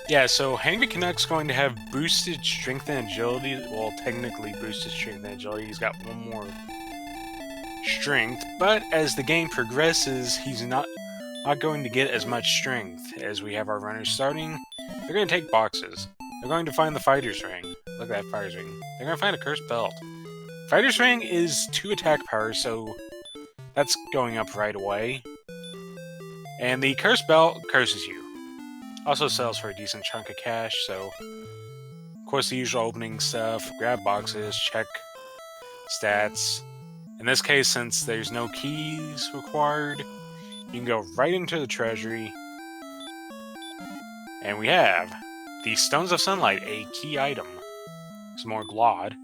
Yeah, so Hangry Canuck's going to have boosted strength and agility. Well, technically boosted strength and agility. He's got one more strength, but as the game progresses, he's not going to get as much strength. As we have our runners starting, they're going to take boxes. They're going to find the fighter's ring. Look at that fighter's ring. They're going to find a cursed belt. Fighter's ring is 2 attack power, so that's going up right away. And the cursed belt curses you. Also sells for a decent chunk of cash, so of course the usual opening stuff, grab boxes, check stats. In this case, since there's no keys required, you can go right into the treasury. And we have the Stones of Sunlight, a key item. Some more Glod.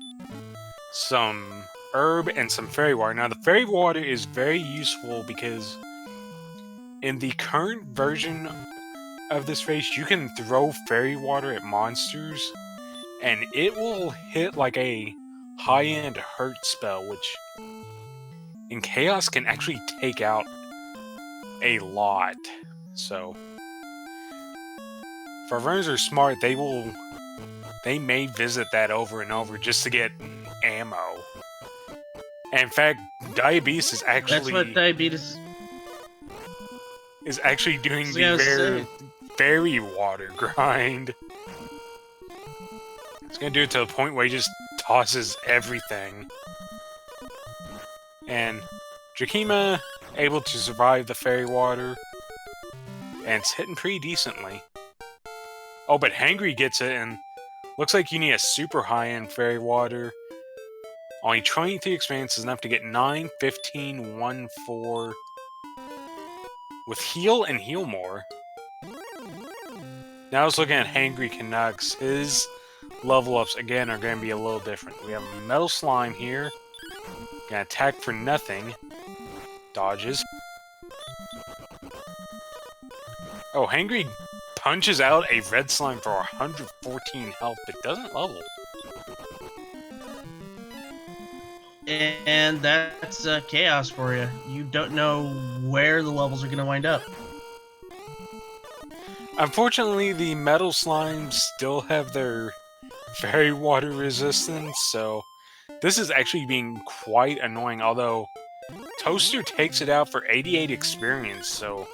Some herb and some fairy water. Now the fairy water is very useful because in the current version of this race, you can throw fairy water at monsters, and it will hit like a high-end hurt spell, which in Chaos can actually take out a lot. So, if our runners are smart, they may visit that over and over just to get ammo. And in fact, Diabetes is That's what diabetes doing I was the saying. fairy water grind. It's gonna do it to the point where he just tosses everything. And Drakima able to survive the fairy water, and it's hitting pretty decently. Oh, but Hangry gets it, and looks like you need a super high-end fairy water. Only 23 experience is enough to get 9, 15, 1, 4. With heal and heal more. Now I was looking at Hangry Canucks. His level ups, again, are going to be a little different. We have a Metal Slime here. Gonna attack for nothing. Dodges. Oh, Hangry punches out a red slime for 114 health, but doesn't level. And that's chaos for you. You don't know where the levels are going to wind up. Unfortunately, the metal slimes still have their fairy water resistance, so this is actually being quite annoying, although Toaster takes it out for 88 experience, so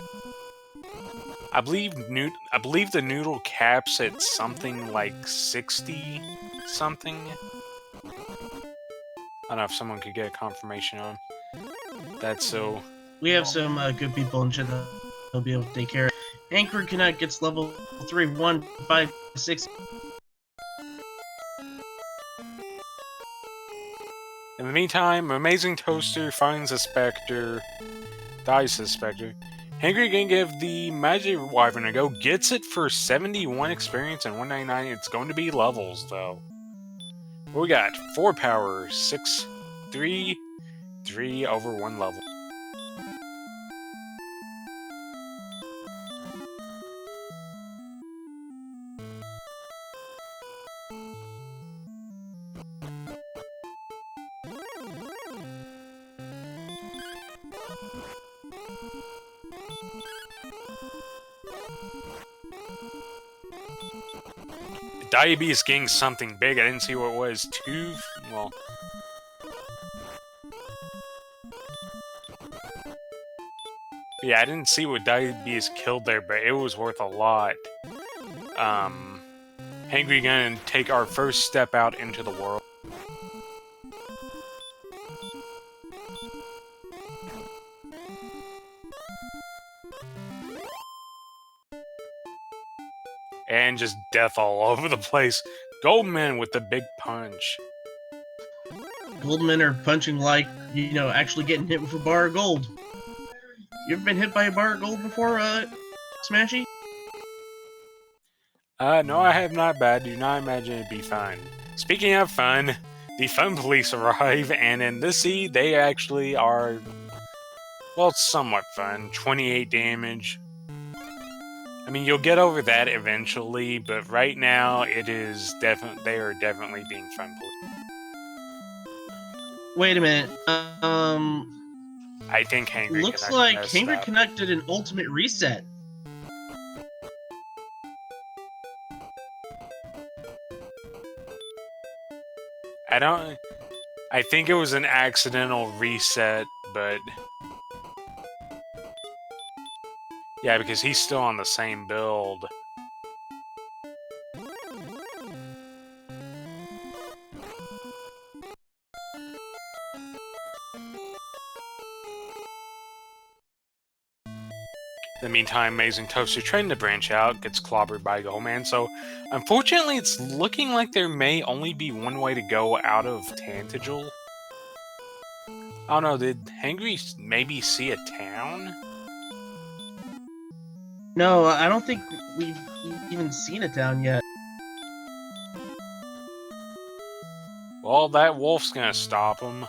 I believe the noodle caps at something like 60 something. I don't know if someone could get a confirmation on that, so... We have some good people in chat that'll be able to take care of it. Anchor Connect gets level 3, 1, 5, 6. In the meantime, Amazing Toaster finds a Spectre, dies to the Spectre. Hangry gonna give the Magic Wyvern a go, gets it for 71 experience and 199. It's going to be levels, though. What we got? 4 power, 6, 3, 3 over 1 level. Diabetes getting something big. I didn't see what it was. 2. Well. Yeah, I didn't see what Diabetes killed there, but it was worth a lot. Hangry gonna take our first step out into the world. And just death all over the place. Goldman with the big punch. Goldmen are punching like, actually getting hit with a bar of gold. You ever been hit by a bar of gold before, Smashy? No, I have not, but I do not imagine it'd be fun. Speaking of fun, the Fun Police arrive, and in this seed, they actually are, well, somewhat fun. 28 damage. I mean, you'll get over that eventually, but right now, they are definitely being Fun Police. Wait a minute. I think Hangry looks like Hangry Connect did an ultimate reset. I think it was an accidental reset, but yeah, because he's still on the same build. In the meantime, Amazing Toaster trying to branch out, gets clobbered by Goldman, so unfortunately it's looking like there may only be one way to go out of Tantagel. I don't know, did Hangry maybe see a town? No, I don't think we've even seen a town yet. Well, that wolf's gonna stop him.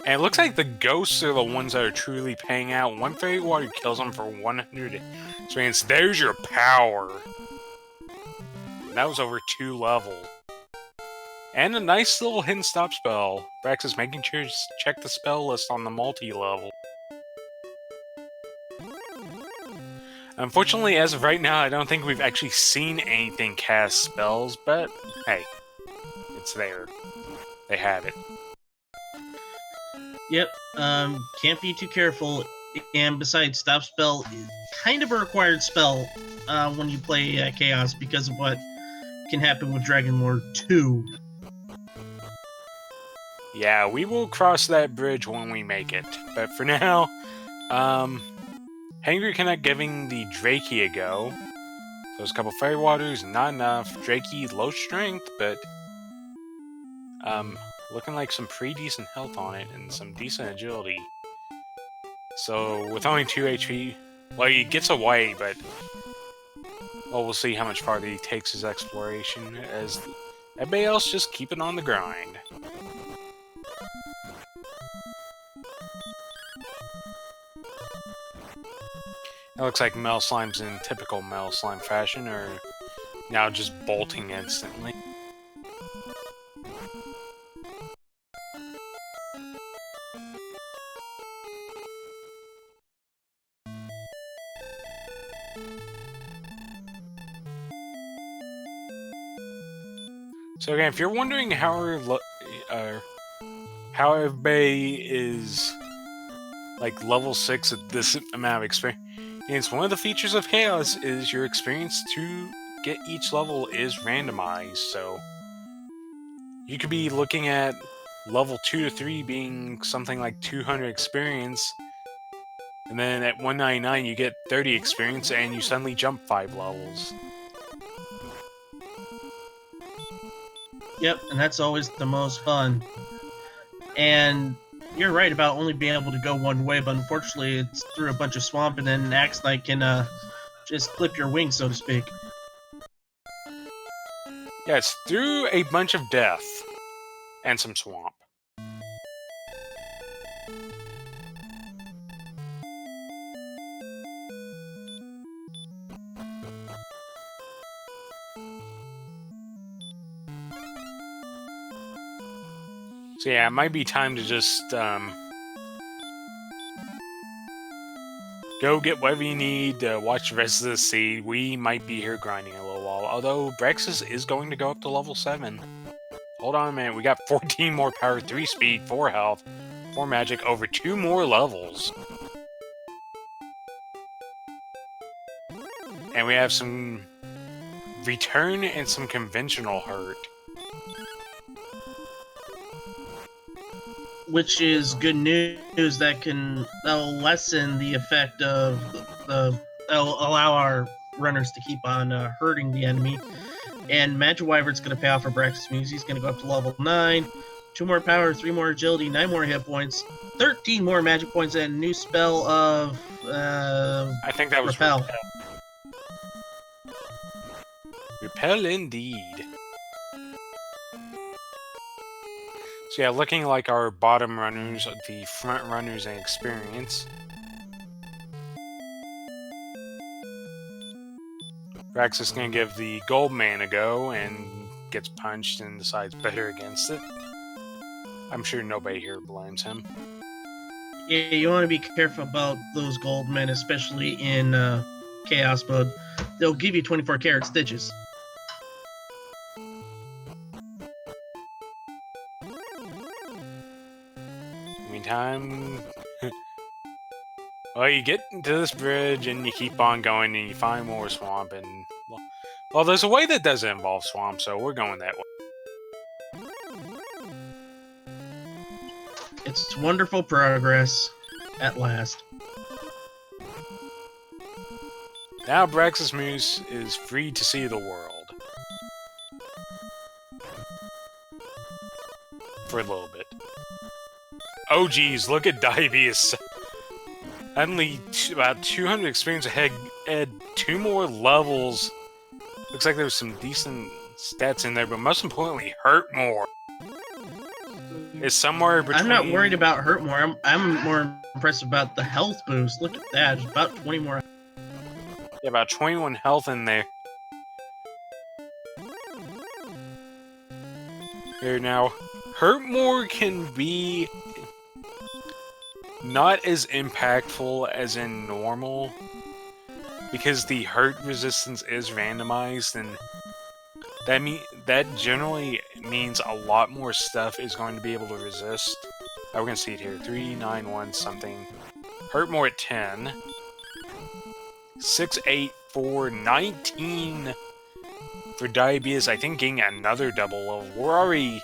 And it looks like the ghosts are the ones that are truly paying out. One fairy water kills them for 100 experience. There's your power. That was over 2 level. And a nice little hidden stop spell. Brax is making sure to check the spell list on the multi-level. Unfortunately, as of right now, I don't think we've actually seen anything cast spells, but hey, it's there. They have it. Yep, can't be too careful. And besides, Stop Spell is kind of a required spell when you play Chaos because of what can happen with Dragon Lord 2. Yeah, we will cross that bridge when we make it. But for now, Hangry Canuck giving the Drakey a go. So there's a couple Fairy Waters, not enough. Drakey, low strength, but looking like some pretty decent health on it and some decent agility. So with only 2 HP, well, he gets away, but well, we'll see how much farther he takes his exploration as everybody else just keeping on the grind. It looks like Mel Slimes in typical Mel Slime fashion are now just bolting instantly. So again, if you're wondering how everybody is like level 6 at this amount of experience, one of the features of Chaos is your experience to get each level is randomized. So you could be looking at level 2 to 3 being something like 200 experience, and then at 199 you get 30 experience and you suddenly jump 5 levels. Yep, and that's always the most fun. And you're right about only being able to go one way, but unfortunately it's through a bunch of swamp, and then Axe Knight can just clip your wings, so to speak. Yeah, it's through a bunch of death and some swamp. So yeah, it might be time to just go get whatever you need, watch the rest of the seed. We might be here grinding a little while, although Brexus is going to go up to level 7. Hold on a minute, we got 14 more power, 3 speed, 4 health, 4 magic, over 2 more levels. And we have some return and some conventional hurt. Which is good news that'll lessen the effect of that'll allow our runners to keep on hurting the enemy. And Magic Wyvern's going to pay off for Brax's Muse. He's going to go up to level 9. 2 more power, 3 more agility, 9 more hit points, 13 more magic points, and a new spell of I think that was Repel. Repel indeed. So yeah, looking like our bottom runners, the front runners and experience. Brax is going to give the gold man a go and gets punched and decides better against it. I'm sure nobody here blames him. Yeah, you want to be careful about those gold men, especially in Chaos Mode, they'll give you 24 karat stitches. Meantime, well, you get to this bridge and you keep on going and you find more swamp and well, there's a way that doesn't involve swamp, so we're going that way. It's wonderful progress at last. Now Braxis Moose is free to see the world. For a little bit. Oh geez, look at Diabetes. Only about 200 experience ahead, 2 more levels. Looks like there's some decent stats in there, but most importantly, hurt more. It's somewhere between... I'm not worried about hurt more. I'm more impressed about the health boost. Look at that. It's about 20 more. Yeah, about 21 health in there. Here now, hurt more can be not as impactful as in normal, because the hurt resistance is randomized, and that generally means a lot more stuff is going to be able to resist. Oh, we're gonna see it here. 3, 9, 1, something. Hurt more at 10. 6, 8, 4, 19 for Diabetes. I think getting another double level. We're only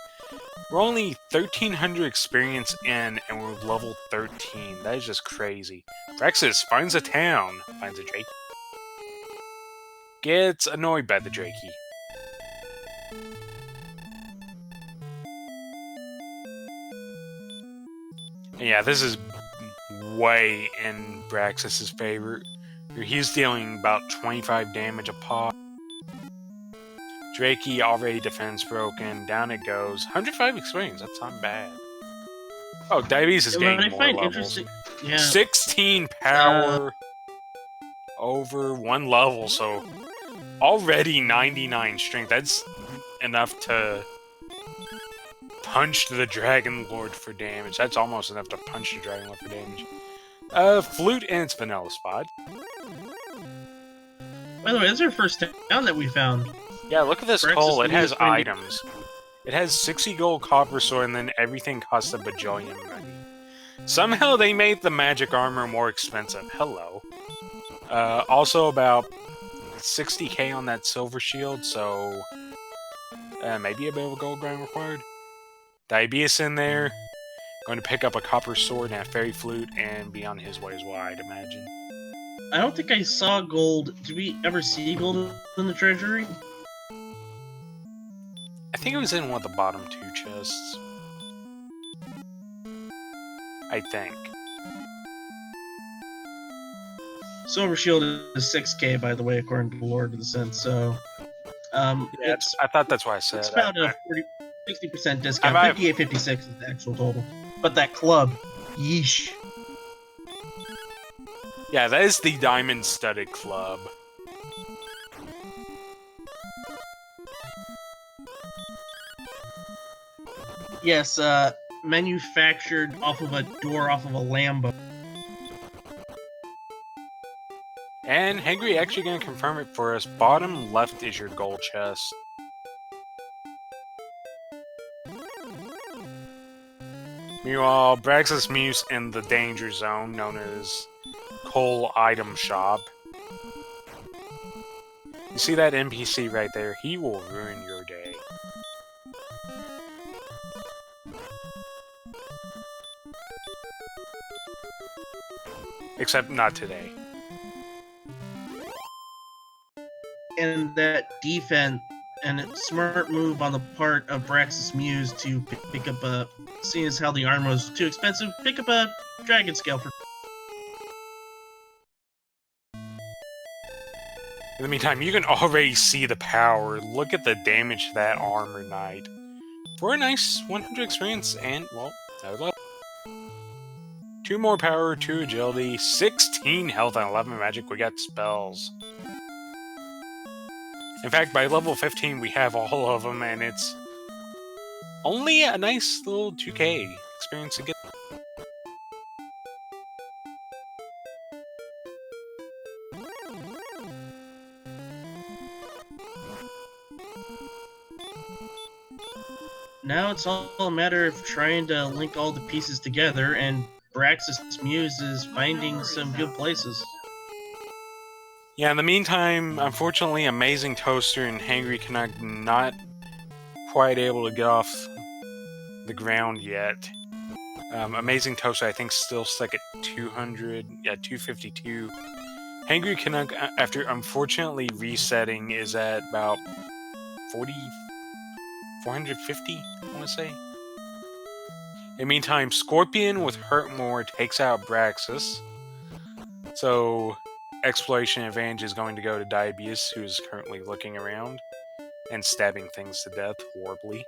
1,300 experience in, and we're level 13. That is just crazy. Braxis finds a town. Finds a Drake. Gets annoyed by the Drakey. And yeah, this is way in Braxis' favor. He's dealing about 25 damage a pop. Drakey already defense broken. Down it goes. 105 experience. That's not bad. Oh, Diabetes is gaining more levels. Yeah. 16 power over 1 level, so already 99 strength. That's enough to punch the Dragon Lord for damage. That's almost enough to punch the Dragon Lord for damage. Flute and its vanilla spot. By the way, this is our first town that we found. Yeah, look at this coal. It has items. It has 60 gold copper sword, and then everything costs a bajillion money. Somehow they made the magic armor more expensive. Hello. Also about 60k on that silver shield, so maybe a bit of a gold grind required. Diabetes in there. Going to pick up a copper sword and a fairy flute and be on his way as well, I'd imagine. I don't think I saw gold. Did we ever see gold in the treasury? I think it was in one of the bottom 2 chests. I think. Silver Shield is 6k, by the way, according to Lord of the Sense, so... yeah, I thought that's why I said it's about a 60% discount. 58.56 is the actual total. But that club, yeesh. Yeah, that is the diamond-studded club. Yes, manufactured off of a door off of a Lambo. And Henry actually going to confirm it for us. Bottom left is your gold chest. Meanwhile, Braxis Muse in the danger zone, known as Coal Item Shop. You see that NPC right there? He will ruin your day. Except not today. And that defense and a smart move on the part of Braxis Muse to pick up a... Seeing as how the armor was too expensive, pick up a dragon scale for... In the meantime, you can already see the power. Look at the damage to that armor knight. For a nice 100 experience and, well, another level. 2 more power, 2 agility, 16 health, and 11 magic. We got spells. In fact, by level 15, we have all of them, and it's only a nice little 2k experience to get. now it's all a matter of trying to link all the pieces together, and Brax's Muse is finding some good places. Yeah, in the meantime, unfortunately, Amazing Toaster and Hangry Canuck not quite able to get off the ground yet. Amazing Toaster, I think, still stuck at 200, yeah, 252. Hangry Canuck, after unfortunately resetting, is at about 40, 450, I want to say. In the meantime, Scorpion with Hurt More takes out Braxis. So, exploration advantage is going to go to Diabetes, who is currently looking around and stabbing things to death horribly.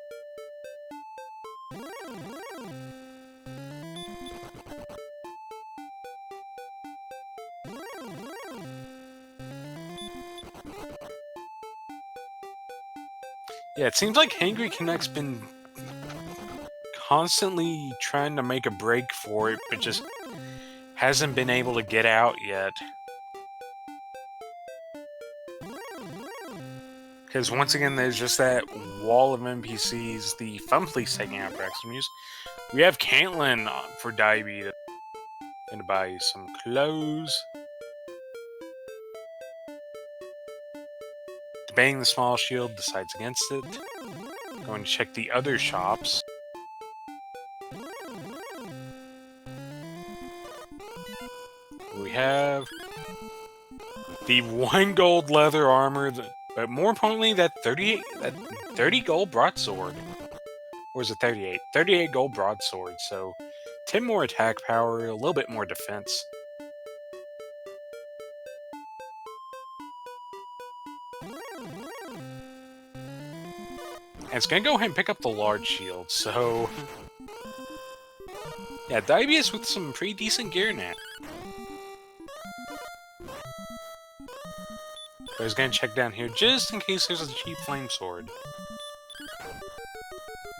Yeah, it seems like Hangry Canuck's been constantly trying to make a break for it, but just hasn't been able to get out yet. Because once again, there's just that wall of NPCs, the Fun Police taking out Braximuse. We have Caitlin for Diabetes. Gonna buy you some clothes. Debating the small shield, decides against it. Going to check the other shops. We have the 1 gold leather armor, but more importantly, that 30 gold broadsword. Or is it 38? 38 gold broadsword, so 10 more attack power, a little bit more defense. And it's gonna go ahead and pick up the large shield, so... Yeah, Diabetes with some pretty decent gear now. But I was gonna check down here just in case there's a cheap flame sword.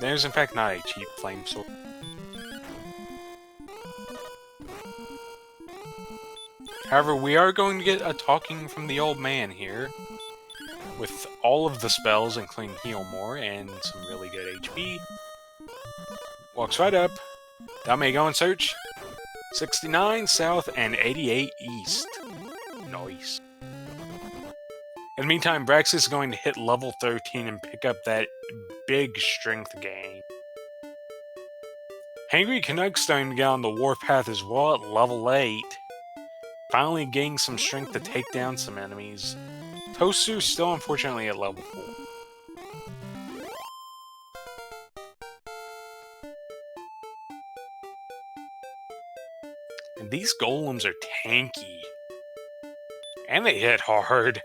There's in fact not a cheap flame sword. However, we are going to get a talking from the old man here. With all of the spells, including Heal More and some really good HP. Walks right up. Thou may go and search. 69 south and 88 east. Nice. In the meantime, Braxis is going to hit level 13 and pick up that big strength gain. Hangry Canuck's starting to get on the warpath as well at level 8. Finally gaining some strength to take down some enemies. Toaster's still unfortunately at level 4. And these golems are tanky. And they hit hard.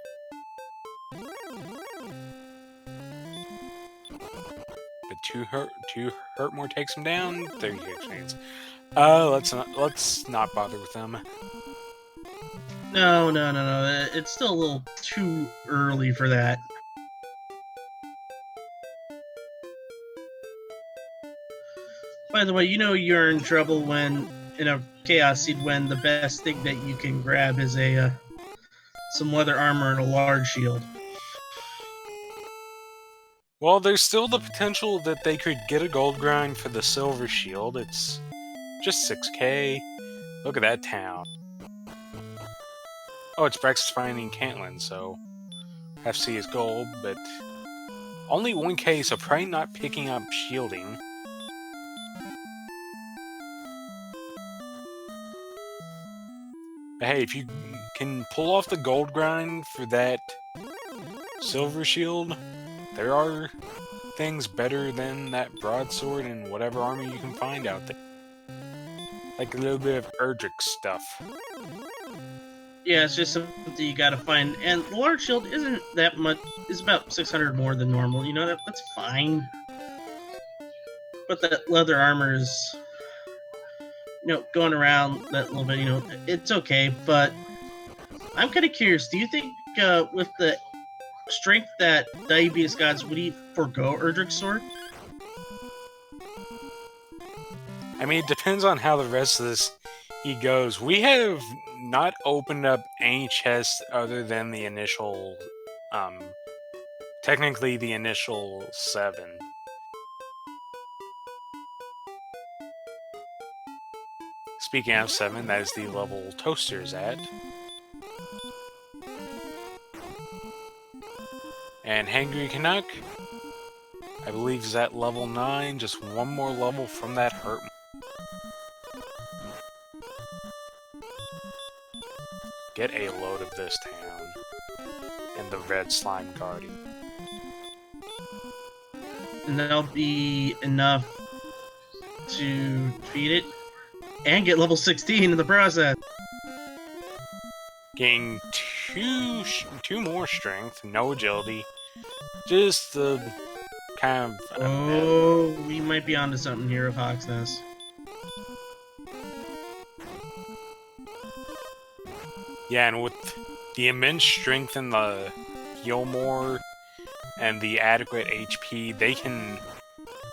But two hurt more takes them down. 30 experience. Let's not bother with them. No. It's still a little too early for that. By the way, you know you're in trouble when in a Chaos Seed when the best thing that you can grab is a some leather armor and a large shield. Well, there's still the potential that they could get a gold grind for the silver shield. It's just 6k. Look at that town. Oh, it's Brex finding Caitlin, so have to see his gold, but only 1k, so probably not picking up shielding. But hey, if you can pull off the gold grind for that silver shield, there are things better than that broadsword and whatever armor you can find out there. Like a little bit of Erdrick stuff. Yeah, it's just something you gotta find. And the large shield isn't that much, it's about 600 more than normal. You know, that's fine. But that leather armor is, you know, going around that little bit, you know, it's okay. But I'm kind of curious, do you think with the strength that Diabetes gods, would he forego Erdrick's sword? I mean, it depends on how the rest of this goes. We have not opened up any chests other than the initial, technically the initial 7. Speaking of 7, that is the level Toaster's at. And Hangry Canuck, I believe, is at level 9, just one more level from that hurt. Get a load of this town. And the Red Slime Guardian. And that'll be enough to defeat it and get level 16 in the process. Gain two more strength, no agility. Just the kind of... Oh, we might be onto something here with Hawksness. Yeah, and with the immense strength and the heal more and the adequate HP, they can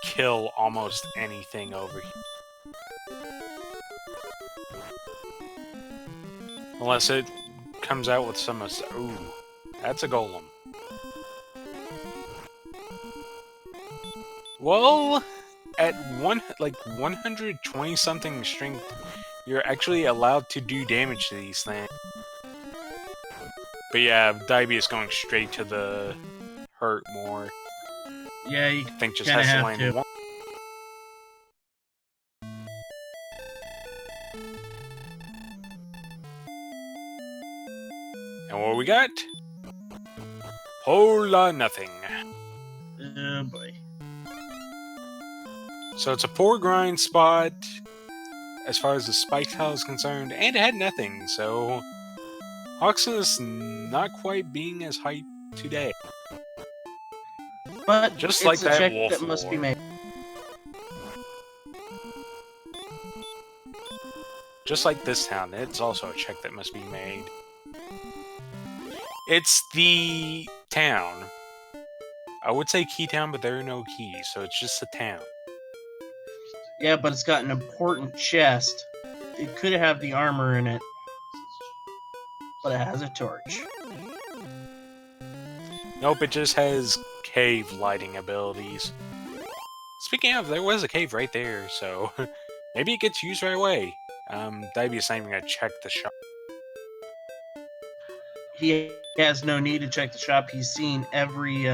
kill almost anything over here. Unless it comes out with some... Ooh, that's a golem. Well, at 120 something strength, you're actually allowed to do damage to these things. But yeah, Dibby is going straight to the hurt more. Yeah, you I think just kinda has to have land to. one. And what we got? Whole lot nothing. Oh boy. So it's a poor grind spot as far as the spike tile is concerned, and it had nothing, so Hoxus not quite being as hyped today. But Just it's like a that check wolf that must be lore. made. Just like this town, it's also a check that must be made. It's the town. I would say key town, but there are no keys, so it's just a town. Yeah, but it's got an important chest. It could have the armor in it, but it has a torch. Nope, it just has cave lighting abilities. Speaking of, there was a cave right there, so maybe it gets used right away. Diabe's not even gonna check the shop. He has no need to check the shop. He's seen every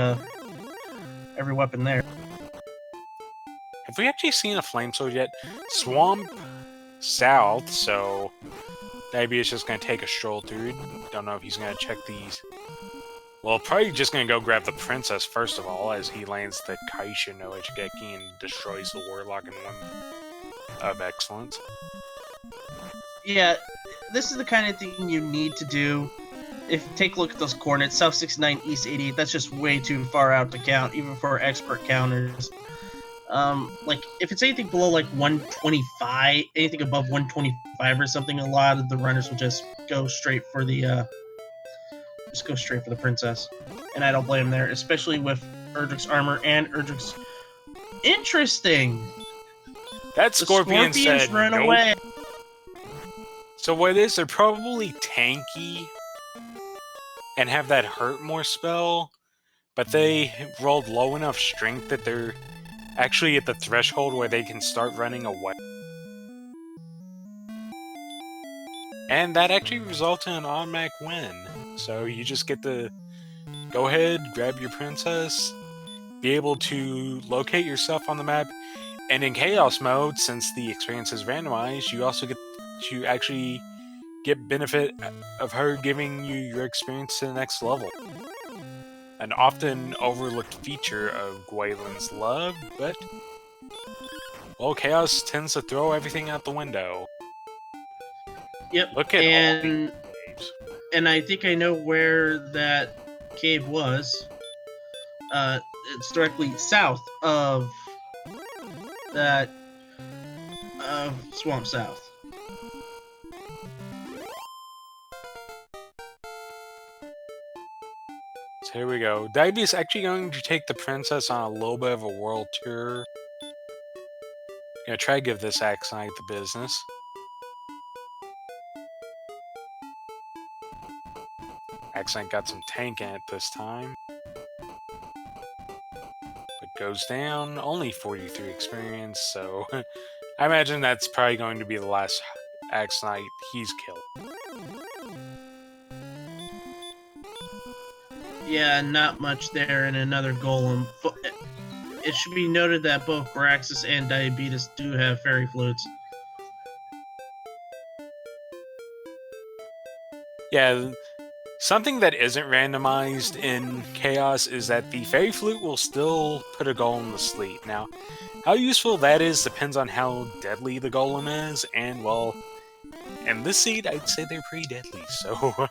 weapon there. Have we actually seen a flame sword yet? Swamp South, so Diaby is just gonna take a stroll through. Don't know if he's gonna check these. Well, probably just gonna go grab the princess first of all, as he lands the Kaisha no Ichigeki and destroys the warlock in one of excellence. Yeah, this is the kind of thing you need to do. If take a look at those coordinates, South 69, East 88, that's just way too far out to count, even for expert counters. Like, if it's anything below, like, 125, anything above 125 or something, a lot of the runners will just go straight for the, princess. And I don't blame them there, especially with Erdrick's armor and Erdrick's... Interesting! That The scorpion scorpions said run nope. away. So what it is, they're probably tanky and have that hurt more spell, but they rolled low enough strength that they're actually at the threshold where they can start running away. And that actually results in an automatic win. So you just get to go ahead, grab your princess, be able to locate yourself on the map, and in Chaos mode, since the experience is randomized, you also get to actually get benefit of her giving you your experience to the next level. An often overlooked feature of Gwaylin's love, but well, Chaos tends to throw everything out the window. Yep, Look at all these caves. and I think I know where that cave was. It's directly south of that Swamp South. So here we go. Daibi is actually going to take the princess on a little bit of a world tour. Gonna try to give this Axonite the business. Axonite got some tank in it this time. It goes down, only 43 experience, so I imagine that's probably going to be the last Axe Knight, he's killed. Yeah, not much there, and another golem. It should be noted that both Braxis and Diabetes do have fairy flutes. Yeah, something that isn't randomized in Chaos is that the Fairy Flute will still put a golem to sleep. Now, how useful that is depends on how deadly the golem is, and well, in this seed, I'd say they're pretty deadly, so...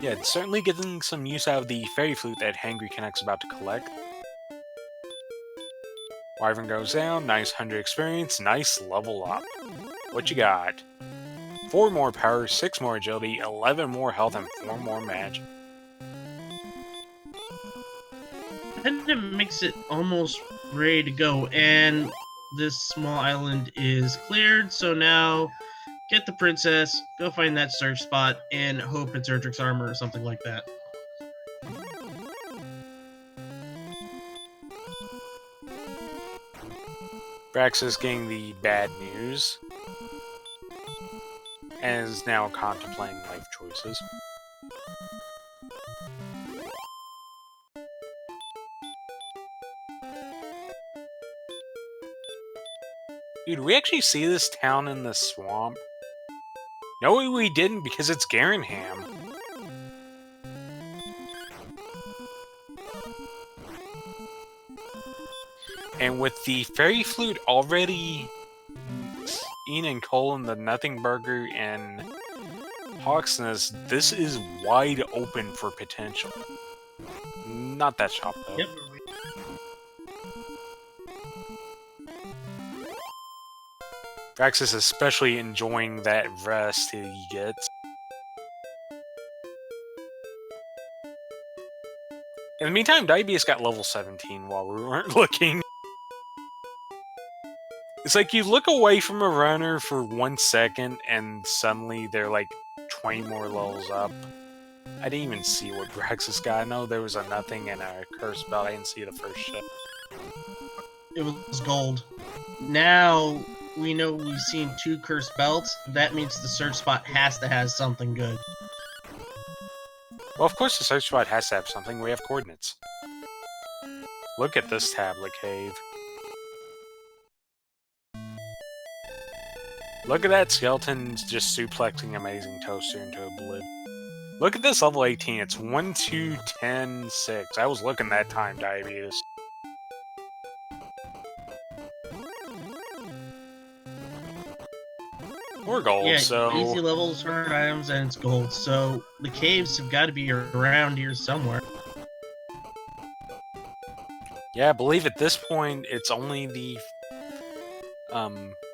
yeah, certainly getting some use out of the Fairy Flute that Hangry Connect's about to collect. Wyvern goes down, nice 100 experience, nice level up. What you got? 4 more power, 6 more agility, 11 more health, and 4 more magic. And it makes it almost ready to go, and this small island is cleared, so now get the princess, go find that search spot, and hope it's Erdrick's armor or something like that. Braxis getting the bad news, and is now contemplating life choices. Dude, we actually see this town in the swamp? No, we didn't, because it's Garenham. And with the Fairy Flute already Ian and Colin, the Nothing Burger, and Hawksness, this is wide open for potential. Not that shop, though. Yep. Drax is especially enjoying that rest he gets. In the meantime, Diabetes got level 17 while we weren't looking. It's like you look away from a runner for 1 second and suddenly they're like 20 more levels up. I didn't even see what Braxis got. I know there was a Nothing and a Curse Belt. I didn't see the first ship. It was gold. Now we know we've seen 2 cursed belts. That means the search spot has to have something good. Well, of course the search spot has to have something. We have coordinates. Look at this tablet cave. Look at that skeleton just suplexing Amazing Toaster into oblivion. Look at this level 18. It's 1, 2, 10, 6. I was looking that time, Diabetes. Or gold, Yeah, so... easy levels, hard items, and it's gold. So the caves have got to be around here somewhere. yeah, I believe at this point it's only the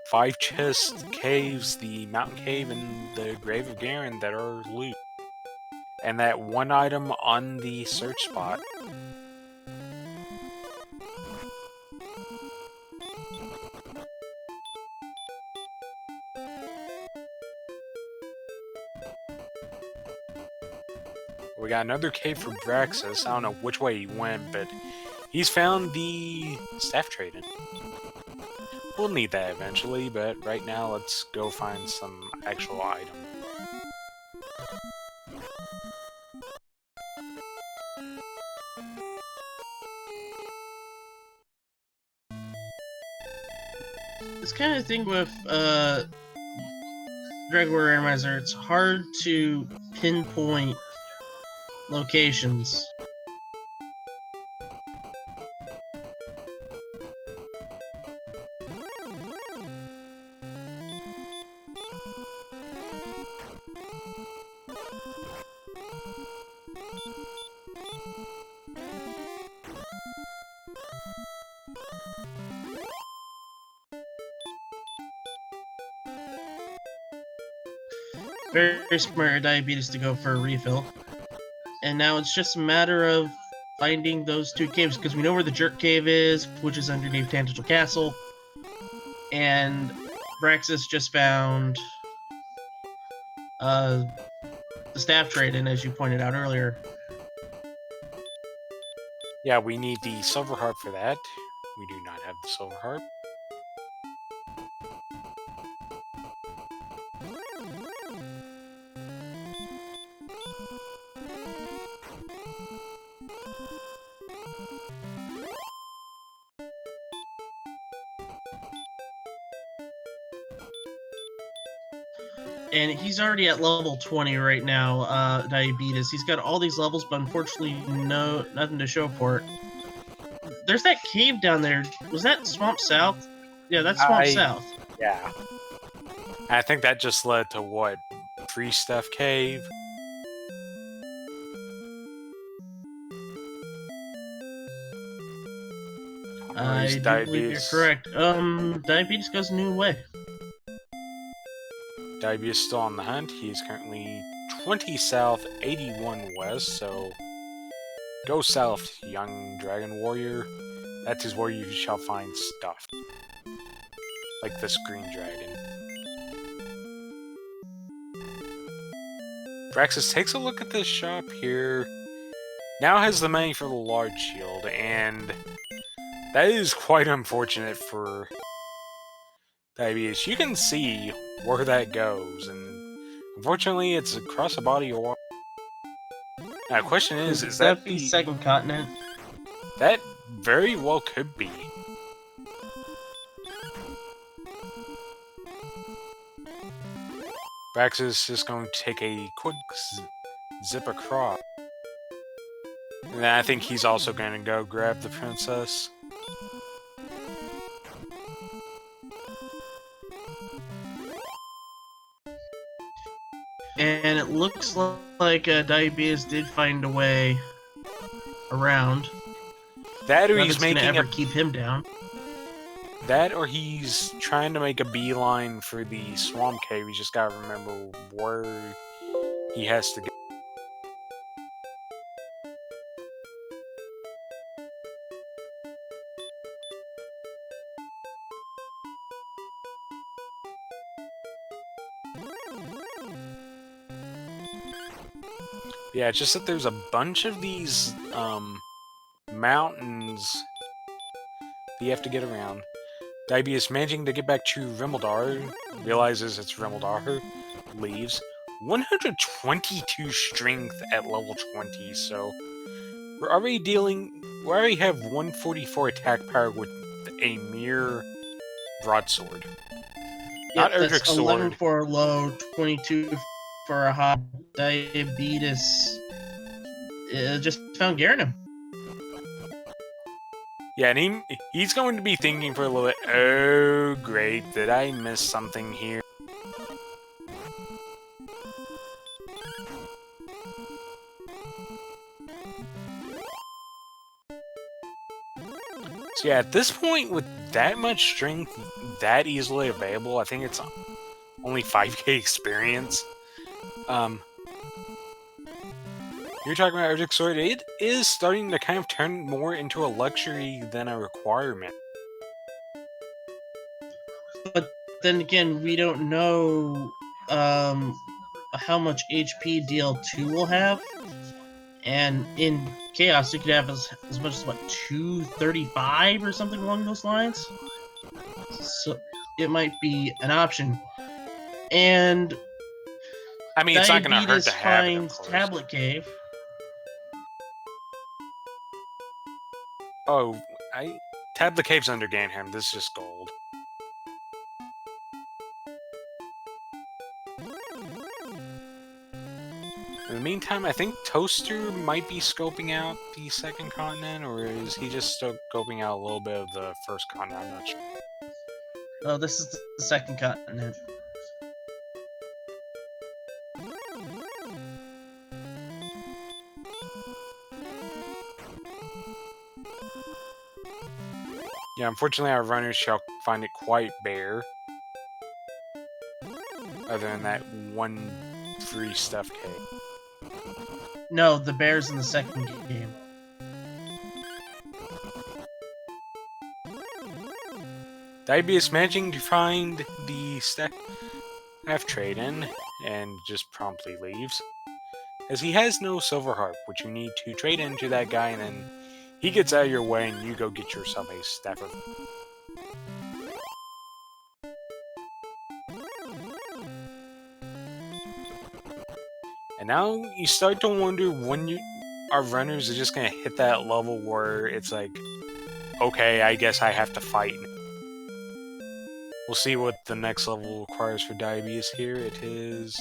5 chest caves, the Mountain Cave and the Grave of Garen that are loot. And that 1 item on the search spot. We got another cave for Braxis. I don't know which way he went, but he's found the staff trading. We'll need that eventually, but right now let's go find some actual item. This kind of thing with regular Randomizer, it's hard to pinpoint locations. Very smart Diabetes to go for a refill. And now it's just a matter of finding those 2 caves, because we know where the Jerk Cave is, which is underneath Tangential Castle. And Braxis just found the staff trade-in, as you pointed out earlier. Yeah, we need the Silver Harp for that. We do not have the Silver Harp. And he's already at level 20 right now, Diabetes. He's got all these levels, but unfortunately, nothing to show for it. There's that cave down there. Was that Swamp South? Yeah, that's Swamp South. Yeah. I think that just led to what? Free Stuff Cave? I do believe you're correct. Diabetes goes a new way. Diabetes is still on the hunt. He's currently 20 south, 81 west, so go south, young dragon warrior. That is where you shall find stuff. Like this green dragon. Braxis takes a look at this shop here. Now has the money for the large shield, and that is quite unfortunate for Diabetes. You can see where that goes, and unfortunately it's across a body of water. Now the question is that the second continent? That very well could be. Braxis is just going to take a quick zip across. And then I think he's also going to go grab the princess. And it looks like Diabetes did find a way around. That or he's making ever keep him down. That or he's trying to make a beeline for the swamp cave. He's just gotta remember where he has to go. Yeah, it's just that there's a bunch of these mountains that you have to get around. Diabetes managing to get back to Rimeldar, realizes it's Rimeldar, leaves. 122 strength at level 20, so we already have 144 attack power with a mere broadsword. Not Erdrick's sword. 11 for a low, 22 for a high. Diabetes just found Garanum. Yeah, and he's going to be thinking for a little bit, oh great, did I miss something here? So yeah, at this point, with that much strength that easily available, I think it's only 5k experience. You're talking about Erdrick's sword, it is starting to kind of turn more into a luxury than a requirement. But then again, we don't know how much HP DL2 will have. And in Chaos, you could have as much as, what, 235 or something along those lines? So it might be an option. And I mean, it's not going to hurt to have it, of course. Tablet Cave. Oh, Tablet Cave's under Ganham. This is just gold. In the meantime, I think Toaster might be scoping out the second continent, or is he just scoping out a little bit of the first continent? I'm not sure. Oh, this is the second continent. Yeah, unfortunately our runners shall find it quite bare. Other than that one free stuff cave. No, the bear's in the second game. Diabetes managing to find the staff trade-in and just promptly leaves. As he has no silver harp, which you need to trade into that guy, and then he gets out of your way and you go get yourself a staff of... And now you start to wonder when our runners are just going to hit that level where it's like, okay, I guess I have to fight. We'll see what the next level requires for diabetes here. It is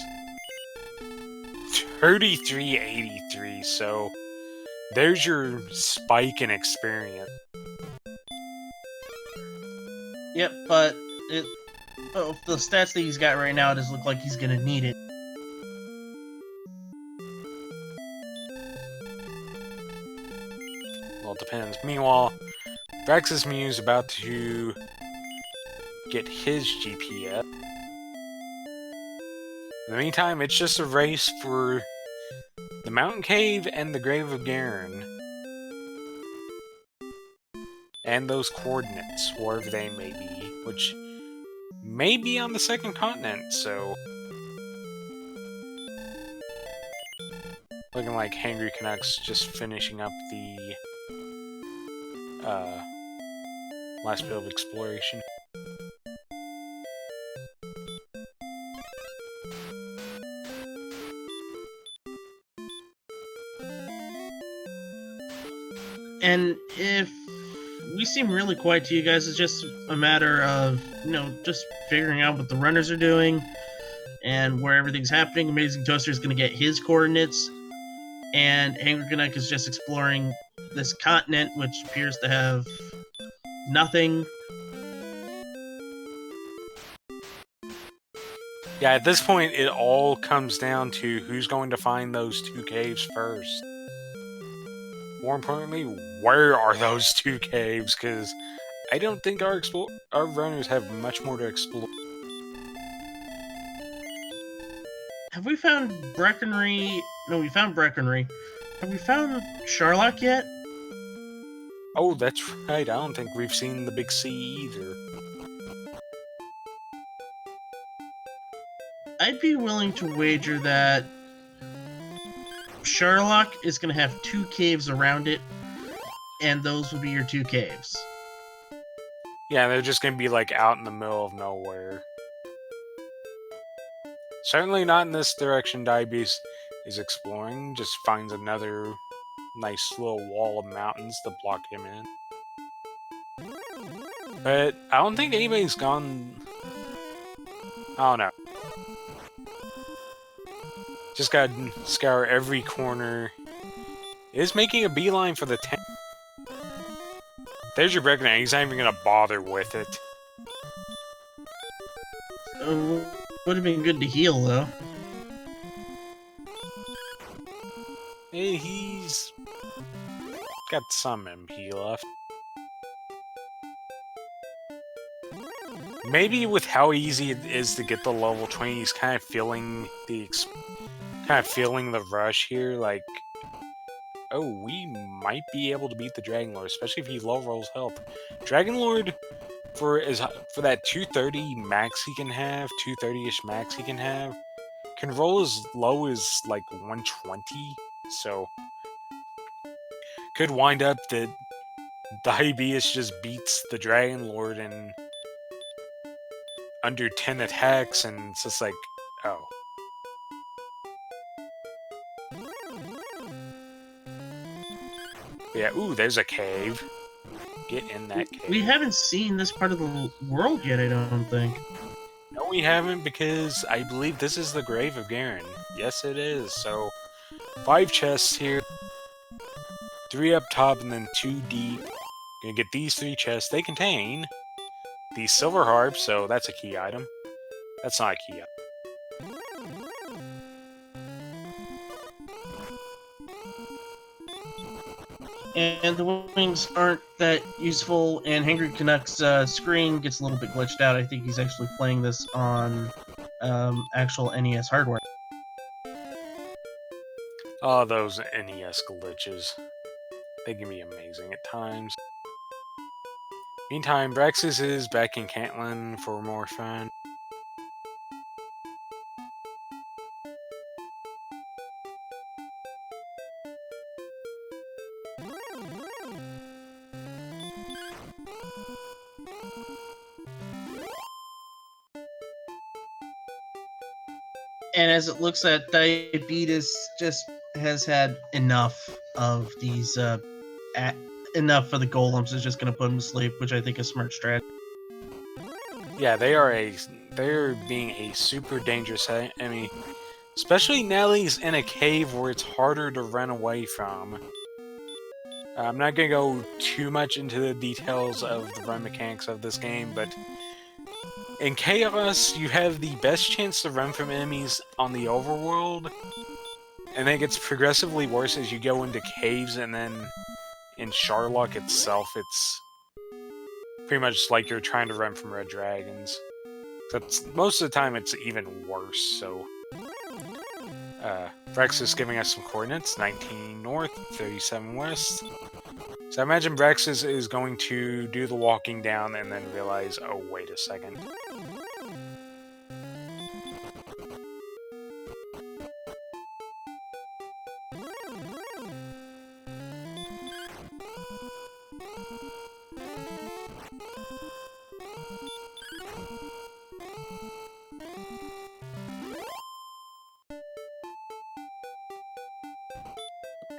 3383, so there's your spike in experience. Yep, but the stats that he's got right now, it does look like he's gonna need it. Well, it depends. Meanwhile, Brax's Mew is about to get his GPS. In the meantime, it's just a race for the Mountain Cave and the Grave of Garen. And those coordinates, wherever they may be, which may be on the second continent, so... Looking like Hangry Canucks just finishing up the last bit of exploration. And if we seem really quiet to you guys, it's just a matter of, just figuring out what the runners are doing and where everything's happening. Amazing Toaster is going to get his coordinates, and Hangry Canuck is just exploring this continent, which appears to have nothing. Yeah, at this point, it all comes down to who's going to find those two caves first. More importantly, where are those two caves? Because I don't think our runners have much more to explore. Have we found Breckenry? No, we found Breckenry. Have we found Sherlock yet? Oh, that's right. I don't think we've seen the Big C either. I'd be willing to wager that Sherlock is going to have two caves around it, and those will be your two caves. Yeah, they're just going to be like out in the middle of nowhere. Certainly not in this direction Diabetes is exploring. Just finds another nice little wall of mountains to block him in. But I don't think anybody's gone... I don't know. Just gotta scour every corner. It is making a beeline for the tent. There's your breakdown. He's not even gonna bother with it. Would have been good to heal, though. Hey, he's got some MP left. Maybe with how easy it is to get the level 20, he's kind of feeling the rush here. Like, oh, we might be able to beat the Dragon Lord, especially if he low rolls health. Dragon Lord, for that 230 max he can have, 230-ish max he can have, can roll as low as like 120. So could wind up that Diabetes just beats the Dragon Lord in under 10 attacks, and it's just like, oh. Yeah, ooh, there's a cave. Get in that cave. We haven't seen this part of the world yet, I don't think. No, we haven't, because I believe this is the Grave of Garen. Yes, it is. So, 5 chests here. 3 up top, and then 2 deep. Gonna get these 3 chests. They contain the silver harp, so that's a key item. That's not a key item. And the wings aren't that useful, and Hangry Canuck's screen gets a little bit glitched out. I think he's actually playing this on actual NES hardware. Oh, those NES glitches. They can be amazing at times. Meantime, Brexus is back in Cantlin for more fun. And as it looks at Diabetes, just has had enough of these, enough for the golems. Is just going to put him to sleep, which I think is smart strategy. Yeah, they're being a super dangerous enemy. Especially Nellie's in a cave where it's harder to run away from. I'm not going to go too much into the details of the run mechanics of this game, but in Chaos, you have the best chance to run from enemies on the overworld, and then it gets progressively worse as you go into caves, and then in Sharlock itself, it's pretty much like you're trying to run from red dragons. That's, most of the time, it's even worse, so... Rex is giving us some coordinates, 19 north, 37 west. So I imagine Rex is going to do the walking down and then realize, oh, wait a second.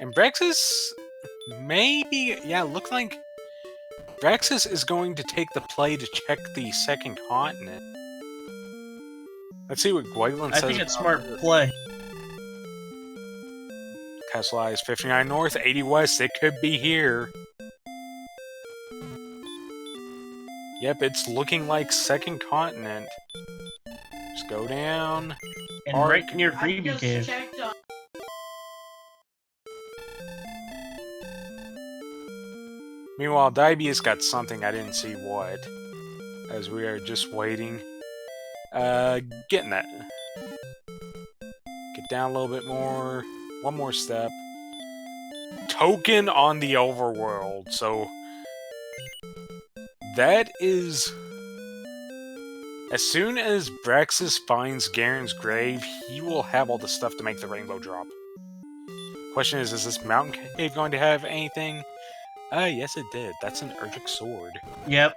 And Brexus maybe, yeah, look like Brexus is going to take the play to check the second continent. Let's see what Gwendolyn says. I think it's smart play. Castle Eyes 59 north, 80 west. It could be here. Yep, it's looking like second continent. Just go down. And right near Freebie Cave. Meanwhile, Diabetes got something, I didn't see what. As we are just waiting. Getting that. Get down a little bit more. One more step. Token on the overworld. So, that is... As soon as Braxis finds Garen's grave, he will have all the stuff to make the rainbow drop. Question is this mountain cave going to have anything? Yes it did. That's an Erdrick sword. Yep.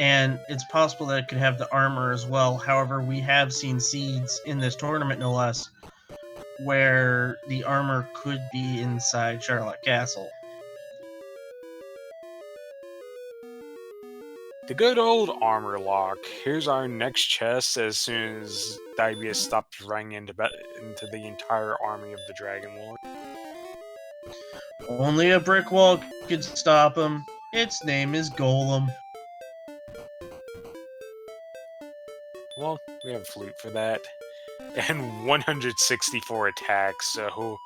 And it's possible that it could have the armor as well. However, we have seen seeds in this tournament, no less, where the armor could be inside Charlotte Castle. The good old armor lock. Here's our next chest as soon as Diabetes stops running into the entire army of the Dragon Lord. Only a brick wall could stop him. Its name is Golem. Well, we have a flute for that. And 164 attacks, so...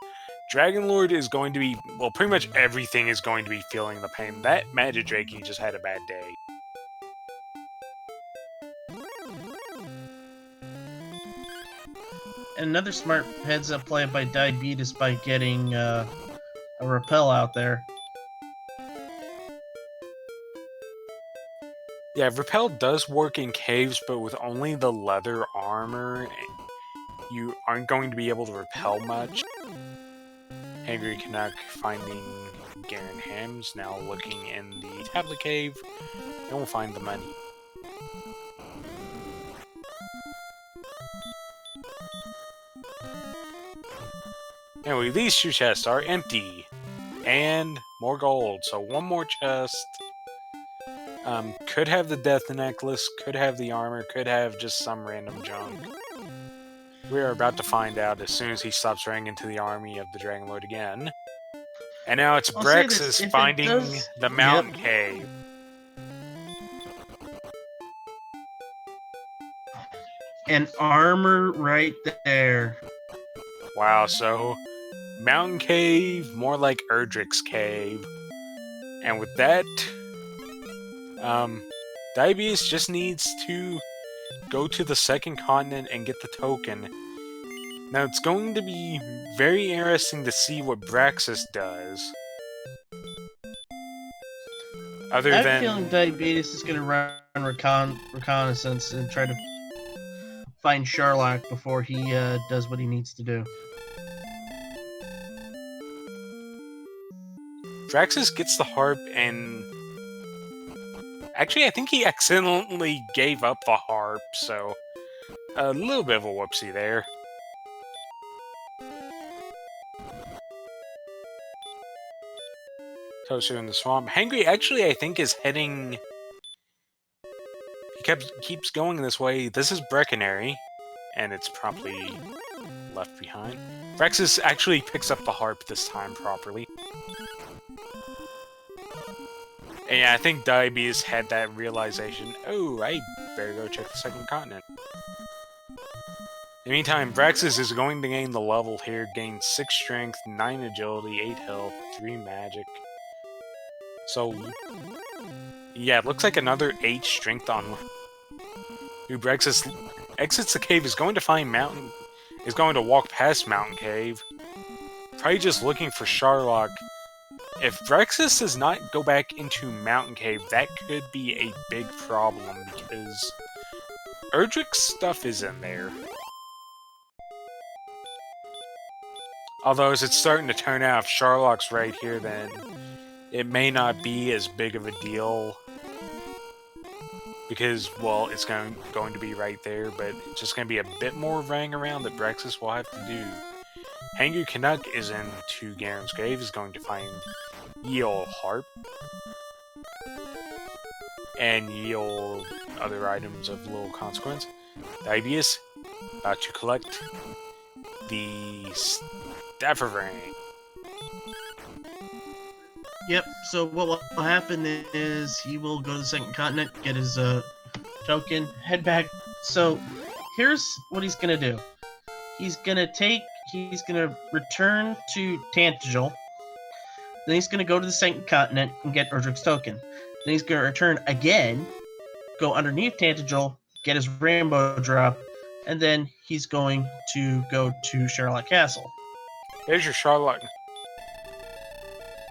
Dragon Lord is going to be... Well, pretty much everything is going to be feeling the pain. That Magidrake just had a bad day. Another smart heads-up play by Diabetes by getting a repel out there. Yeah, repel does work in caves, but with only the leather armor, you aren't going to be able to repel much. Angry Canuck finding Garen Hams, now looking in the tablet cave, and we'll find the money. Anyway, these two chests are empty. And more gold, so one more chest. Could have the death necklace, could have the armor, could have just some random junk. We are about to find out as soon as he stops running into the army of the Dragon Lord again. And now it's Brexus finding the mountain cave. And armor right there. Wow, so mountain cave, more like Erdrick's cave. And with that, Diabetes just needs to go to the second continent and get the token. Now, it's going to be very interesting to see what Braxis does. I'm feeling Diabetes is going to run reconnaissance and try to find Sharlock before he does what he needs to do. Braxis gets the harp and... Actually, I think he accidentally gave up the harp, so... A little bit of a whoopsie there. Tosu in the swamp. Hangry actually, I think, is heading... He keeps going this way, this is Breckenary, and it's promptly left behind. Brexus actually picks up the harp this time properly. And yeah, I think Diabetes had that realization, oh, I better go check the second continent. In the meantime, Braxis is going to gain the level here, gain 6 strength, 9 agility, 8 health, 3 magic. So, yeah, it looks like another 8 strength on who Braxis exits the cave, is going to find Mountain, is going to walk past Mountain Cave. Probably just looking for Sharlock. If Braxis does not go back into Mountain Cave, that could be a big problem, because Erdrick's stuff is in there. Although, as it's starting to turn out, if Sharlock's right here, then it may not be as big of a deal. Because, well, it's going to be right there, but it's just going to be a bit more running around that Brexis will have to do. Hangry Canuck is into Garen's Grave, is going to find Yeol Harp. And Yeol other items of little consequence. Diabetes, about to collect the Staff of Rain. Yep, so what will happen is he will go to the second continent, get his token, head back. So here's what he's gonna do. He's gonna return to Tantagel. Then he's gonna go to the second continent and get Erdrick's token. Then he's gonna return again, go underneath Tantagel, get his rainbow drop, and then he's going to go to Sherlock Castle. There's your Sherlock.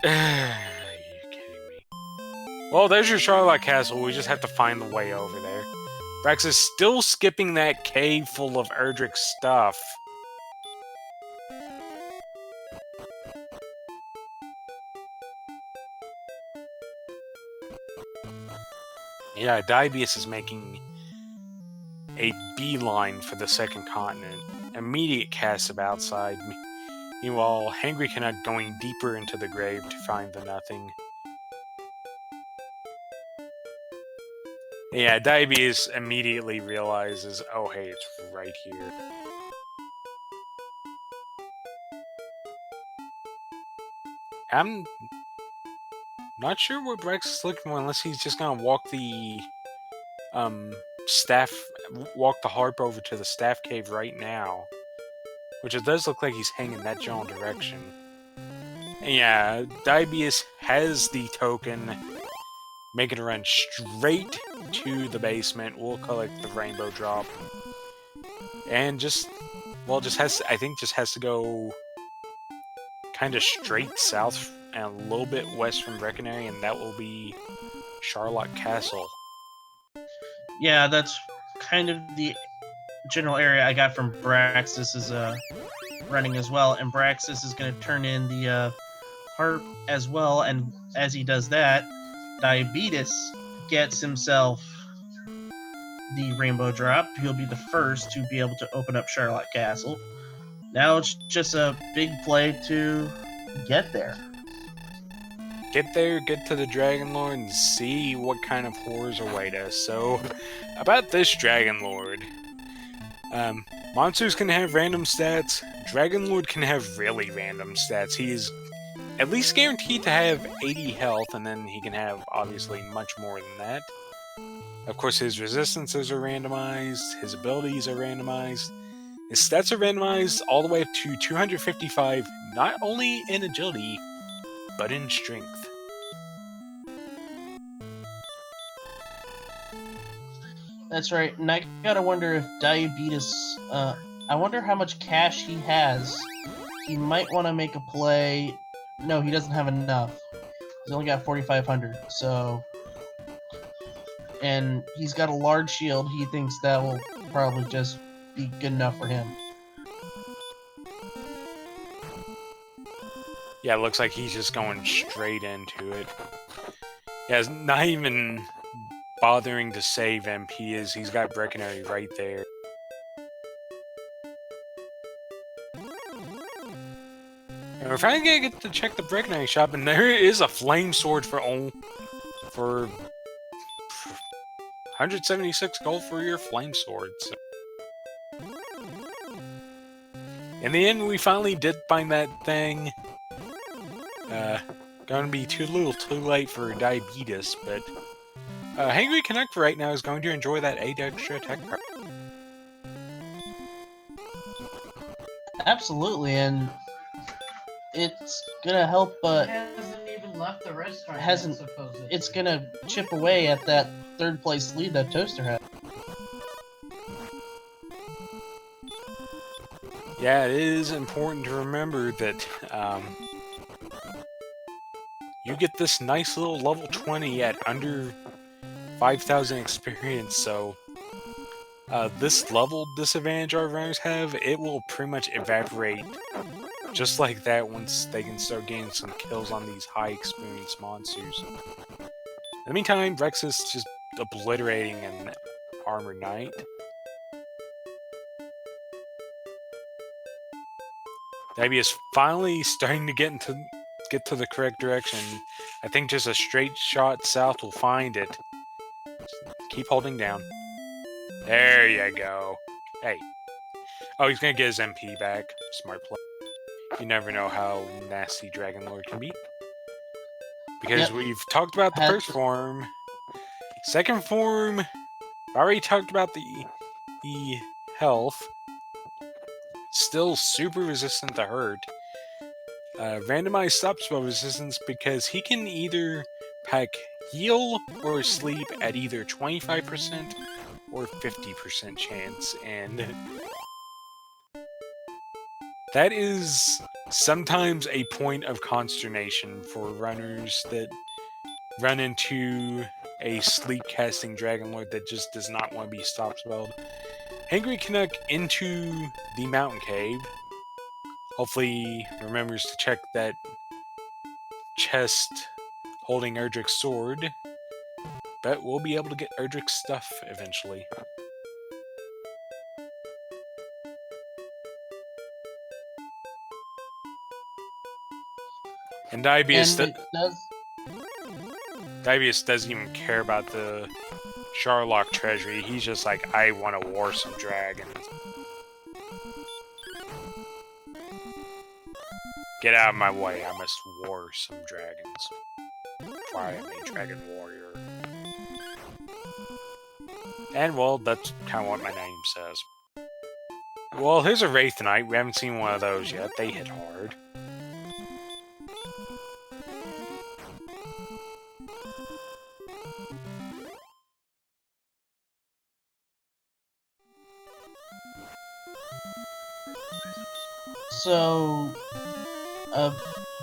Are you kidding me? Well, there's your Sherlock Castle. We just have to find the way over there. Brax is still skipping that cave full of Erdrick stuff. Yeah, Diabetes is making a beeline for the second continent. Immediate cast of outside. Meanwhile, Hangry Canuck going deeper into the grave to find the nothing. Yeah, Diabetes immediately realizes, oh hey, it's right here. I'm not sure what Brex is looking for unless he's just gonna walk the walk the harp over to the staff cave right now. Which it does look like he's hanging that general direction. And yeah, Diabetes has the token, making a run straight to the basement. We'll collect the rainbow drop. And I think just has to go kind of straight south and a little bit west from Breckenary, and that will be Sharlock Castle. Yeah, that's kind of the general area I got from Braxis is running as well, and Braxis is going to turn in the harp as well, and as he does that, Diabetes gets himself the rainbow drop. He'll be the first to be able to open up Sherlock Castle. Now it's just a big play to get there. Get there, get to the Dragon Lord, and see what kind of horrors await us. So, about this Dragon Lord. Monsters can have random stats. Dragon Lord can have really random stats. He is at least guaranteed to have 80 health, and then he can have, obviously, much more than that. Of course, his resistances are randomized, his abilities are randomized, his stats are randomized all the way up to 255, not only in agility, but in strength. That's right, and I gotta wonder if Diabetes, I wonder how much cash he has. He might want to make a play. No, he doesn't have enough. He's only got 4,500, so... And he's got a large shield. He thinks that will probably just be good enough for him. Yeah, it looks like he's just going straight into it. Yeah, it's not even bothering to save MP, as he's got Breckenary right there. And we're finally gonna get to check the Breckenary shop, and there is a flame sword for 176 gold for your flame sword. So. In the end, we finally did find that thing. Going to be too late for diabetes, but Hangry Connect right now is going to enjoy that 8 extra attack power. Absolutely, and it's gonna help. It hasn't even left the restaurant. Supposedly. It's gonna chip away at that third place lead that Toaster had. Yeah, it is important to remember that you get this nice little level 20 at under 5,000 experience, so this level disadvantage our runners have, it will pretty much evaporate just like that once they can start getting some kills on these high experience monsters. In the meantime, Rex is just obliterating an Armor Knight. Davey is finally starting to get to the correct direction. I think just a straight shot south will find it. Keep holding down. There you go. Hey. Oh, he's gonna get his MP back. Smart play. You never know how nasty Dragon Lord can be. Because we've talked about the first form. Second form, already talked about the health. Still super resistant to hurt. Randomized stop spell resistance because he can either pack heal or sleep at either 25% or 50% chance, and that is sometimes a point of consternation for runners that run into a sleep casting Dragon Lord that just does not want to be stop spelled. Hangry Canuck into the mountain cave. Hopefully remembers to check that chest holding Erdrick's sword. But we'll be able to get Erdrick's stuff eventually. And Diabeus doesn't even care about the Sharlock treasury. He's just like, I want to war some dragons. Get out of my way, I must war some dragons. For I am a dragon warrior. And, well, that's kind of what my name says. Well, here's a Wraith Knight. We haven't seen one of those yet. They hit hard. So,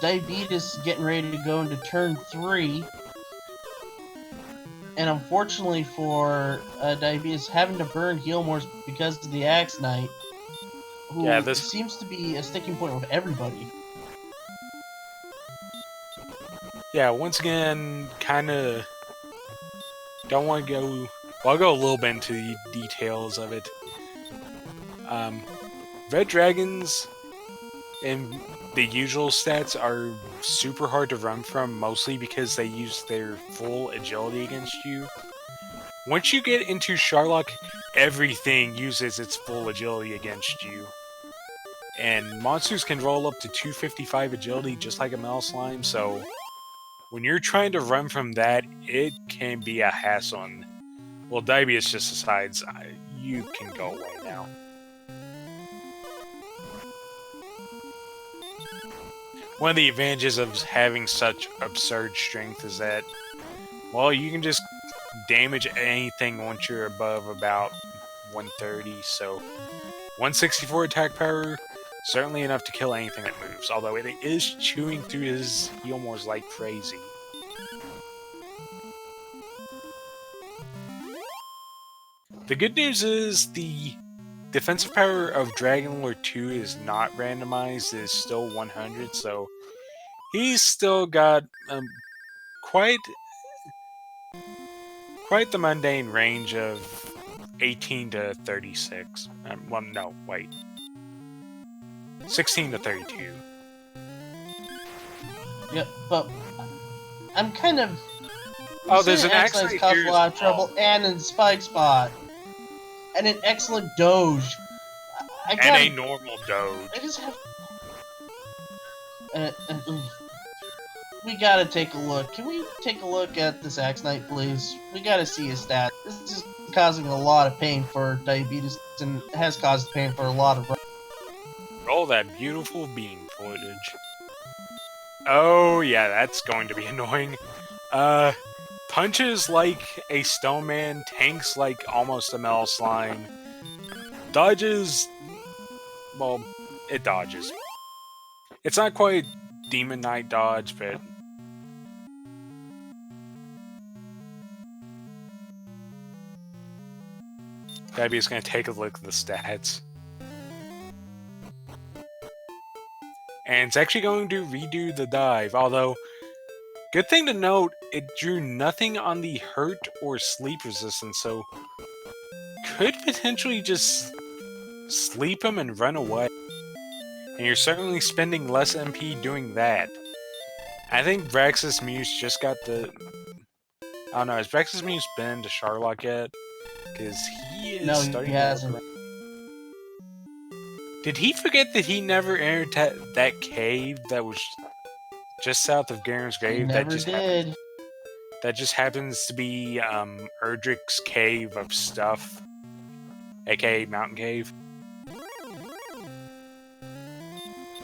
Diabetes getting ready to go into turn 3. And unfortunately for Diabetes, having to burn Healmores because of the Axe Knight, who seems to be a sticking point with everybody. Yeah, once again, kind of don't want to go... Well, I'll go a little bit into the details of it. Red Dragons and the usual stats are super hard to run from, mostly because they use their full agility against you. Once you get into Sharlock, everything uses its full agility against you. And monsters can roll up to 255 agility just like a Metal Slime, so when you're trying to run from that, it can be a hassle. Well, Diabetes just decides, you can go away now. One of the advantages of having such absurd strength is that, well, you can just damage anything once you're above about 130, so 164 attack power, certainly enough to kill anything that moves, although it is chewing through his Healmores like crazy. The good news is the defensive power of Dragon Lord 2 is not randomized, it is still 100, so he's still got quite the mundane range of 18 to 36. Well, no, wait. 16 to 32. Yeah, but I'm kind of Oh, there's an Axe Axe Knight's Knight caused here a as lot of well. trouble, and in Spike Spot. And an excellent Doge. I And gotta, a normal Doge. I just have... we gotta take a look. Can we take a look at this Axe Knight, please? We gotta see his stats. This is causing a lot of pain for Diabetes, and has caused pain for a lot of... Roll that beautiful beam footage. Oh, yeah, that's going to be annoying. Punches like a stone man, tanks like almost a metal slime. Dodges... well, it dodges. It's not quite Demon Knight dodge, but... Gabby's gonna take a look at the stats. And it's actually going to redo the dive, although... good thing to note, it drew nothing on the hurt or sleep resistance, so... could potentially just... sleep him and run away. And you're certainly spending less MP doing that. I think Braxis Muse just got the... I don't know, has Braxis Muse been to Charlock yet? Because he is starting he hasn't. to... Did he forget that he never entered that cave that was just south of Garen's grave? He never did. That just happens to be Erdrick's cave of stuff, aka Mountain Cave.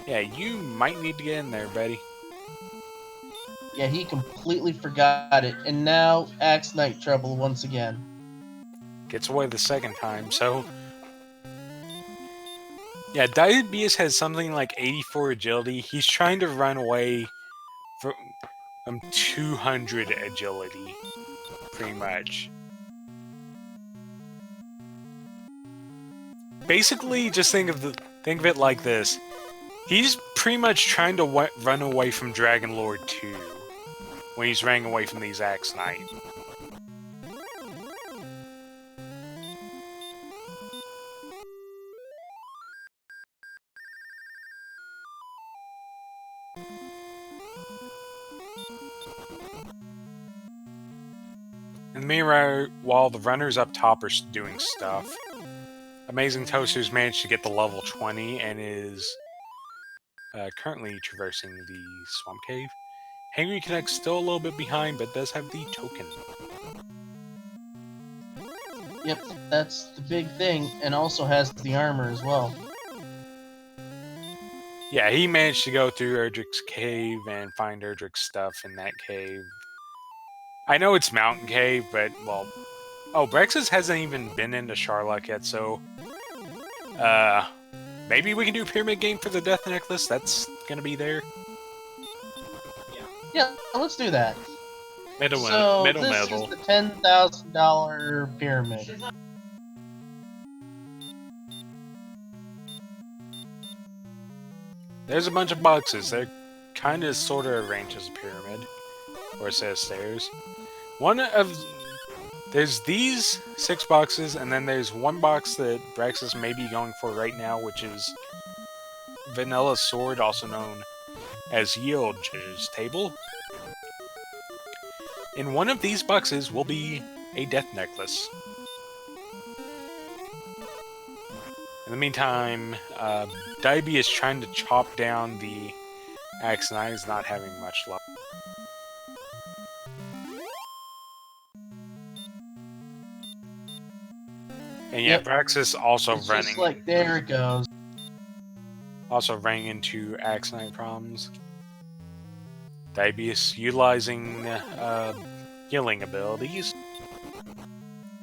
Yeah, you might need to get in there, buddy. Yeah, he completely forgot it, and now Axe Knight trouble once again. Gets away the second time, so... yeah, Diabetes has something like 84 agility. He's trying to run away from 200 agility, pretty much. Basically, just think of it like this. He's pretty much trying to run away from Dragon Lord 2 when he's running away from these Axe Knight. In the meanwhile, while the runners up top are doing stuff, Amazing Toaster's managed to get the level 20 and is currently traversing the Swamp Cave. Hangry Connect's still a little bit behind, but does have the token. Yep, that's the big thing, and also has the armor as well. Yeah, he managed to go through Erdrick's cave and find Erdrick's stuff in that cave. I know it's Mountain Cave, but, well... oh, Brexis hasn't even been into Charlock yet, so... maybe we can do a Pyramid game for the Death Necklace? That's gonna be there? Yeah, let's do that. Middle. Is the $10,000 pyramid. There's a bunch of boxes. They're kind of sort of arranged as a pyramid. Or a set of stairs. There's these 6 boxes, and then there's one box that Braxis may be going for right now, which is Vanilla Sword, also known as Yield Judge's Table. In one of these boxes will be a Death Necklace. In the meantime, Daibi is trying to chop down the Axe Knight. He's not having much luck. And yeah, Braxis also it's running. Just like, there it goes. Also running into Axe Knight problems. Diabetes utilizing healing abilities.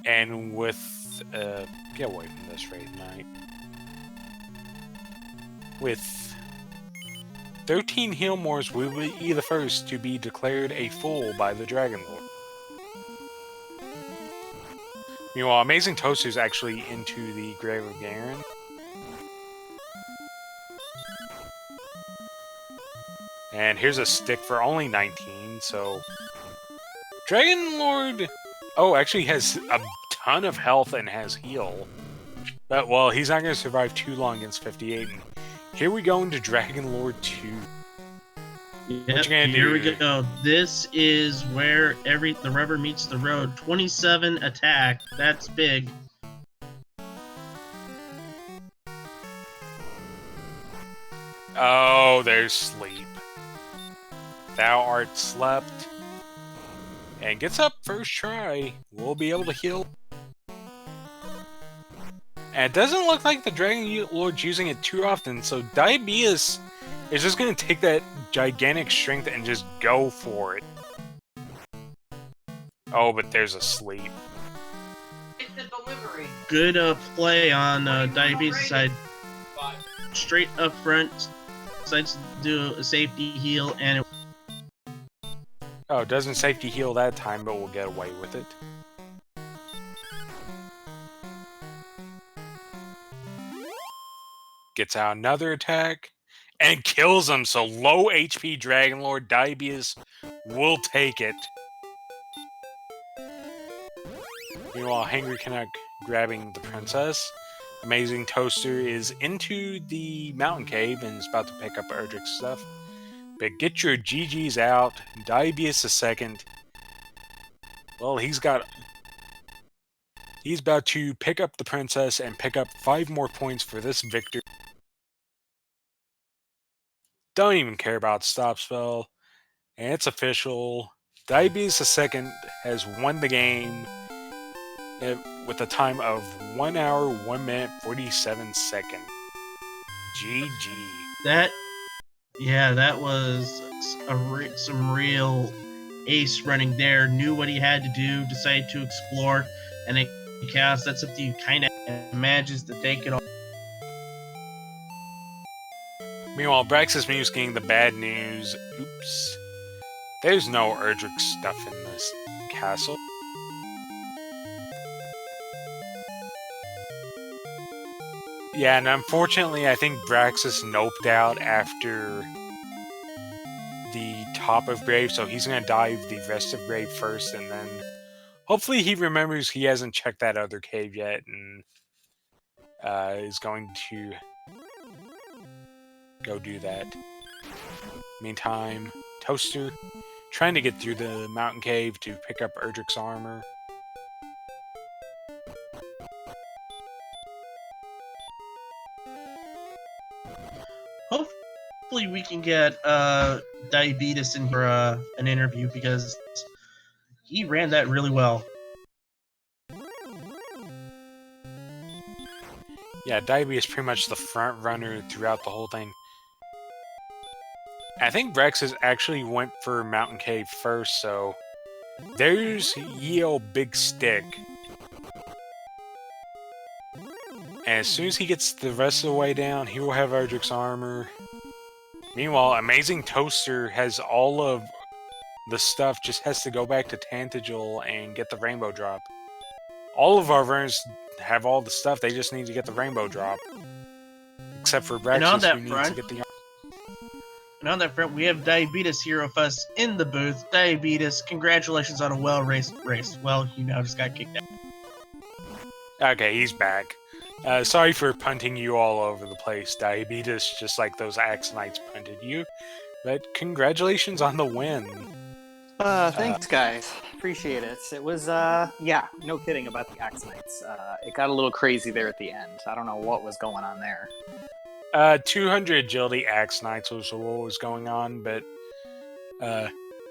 And with get away from this Raid Knight. With 13 heal mores, we will be the first to be declared a fool by the Dragon Lord. Meanwhile, Amazing Toaster's actually into the Grave of Garen. And here's a stick for only 19, so... Dragon Lord... oh, actually has a ton of health and has heal. But, well, he's not going to survive too long against 58. And here we go into Dragon Lord 2. Yep, gonna here we do? go. This is where the rubber meets the road. 27 attack. That's big. Oh, there's sleep. Thou art slept. And gets up first try. We'll be able to heal. And it doesn't look like the Dragon Lord's using it too often, so Diabetes is just gonna take that gigantic strength and just go for it. Oh, but there's a sleep. It's the delivery. Good play on Diabetes' side. Straight up front. Decides to do a safety heal, and it Oh, it doesn't safety heal that time, but we'll get away with it. Gets out another attack, and kills him, so low HP Dragon Lord Diabetes will take it. Meanwhile, Hangry Canuck grabbing the princess. Amazing Toaster is into the mountain cave and is about to pick up Erdrick's stuff. But get your GGs out. Diabetes a second. Well, he's about to pick up the princess and pick up 5 more points for this victory. Don't even care about stop spell. And it's official. Diabetes a second has won the game with a time of 1 hour, 1 minute, 47 seconds. GG. that was some real ace running there. Knew what he had to do, decided to explore, and it chaos. That's something you kind of manages to take it all. Meanwhile, Braxis Muse getting the bad news. Oops. There's no Erdrick stuff in this castle. Yeah, and unfortunately, I think Braxis noped out after the top of Brave, so he's going to dive the rest of Brave first, and then hopefully he remembers he hasn't checked that other cave yet, and is going to go do that. Meantime, Toaster trying to get through the mountain cave to pick up Erdrick's armor. Hopefully we can get Diabetes in for an interview, because he ran that really well. Yeah, Diabetes is pretty much the front runner throughout the whole thing. I think Braxis actually went for Mountain Cave first, so there's Yeo Big Stick. And as soon as he gets the rest of the way down, he will have Erdrick's armor. Meanwhile, Amazing Toaster has all of the stuff, just has to go back to Tantagel and get the Rainbow Drop. All of our runners have all the stuff, they just need to get the Rainbow Drop. Except for Braxis, who needs to get the... And on that front, we have Diabetes here with us in the booth. Diabetes, congratulations on a well-raced race. Well, you now just got kicked out. Okay, he's back. Sorry for punting you all over the place, Diabetes, just like those Axe Knights punted you. But congratulations on the win. Thanks, guys. Appreciate it. It was, yeah, no kidding about the Axe Knights. It got a little crazy there at the end. I don't know what was going on there. 200 agility Axe Knights was what was going on, but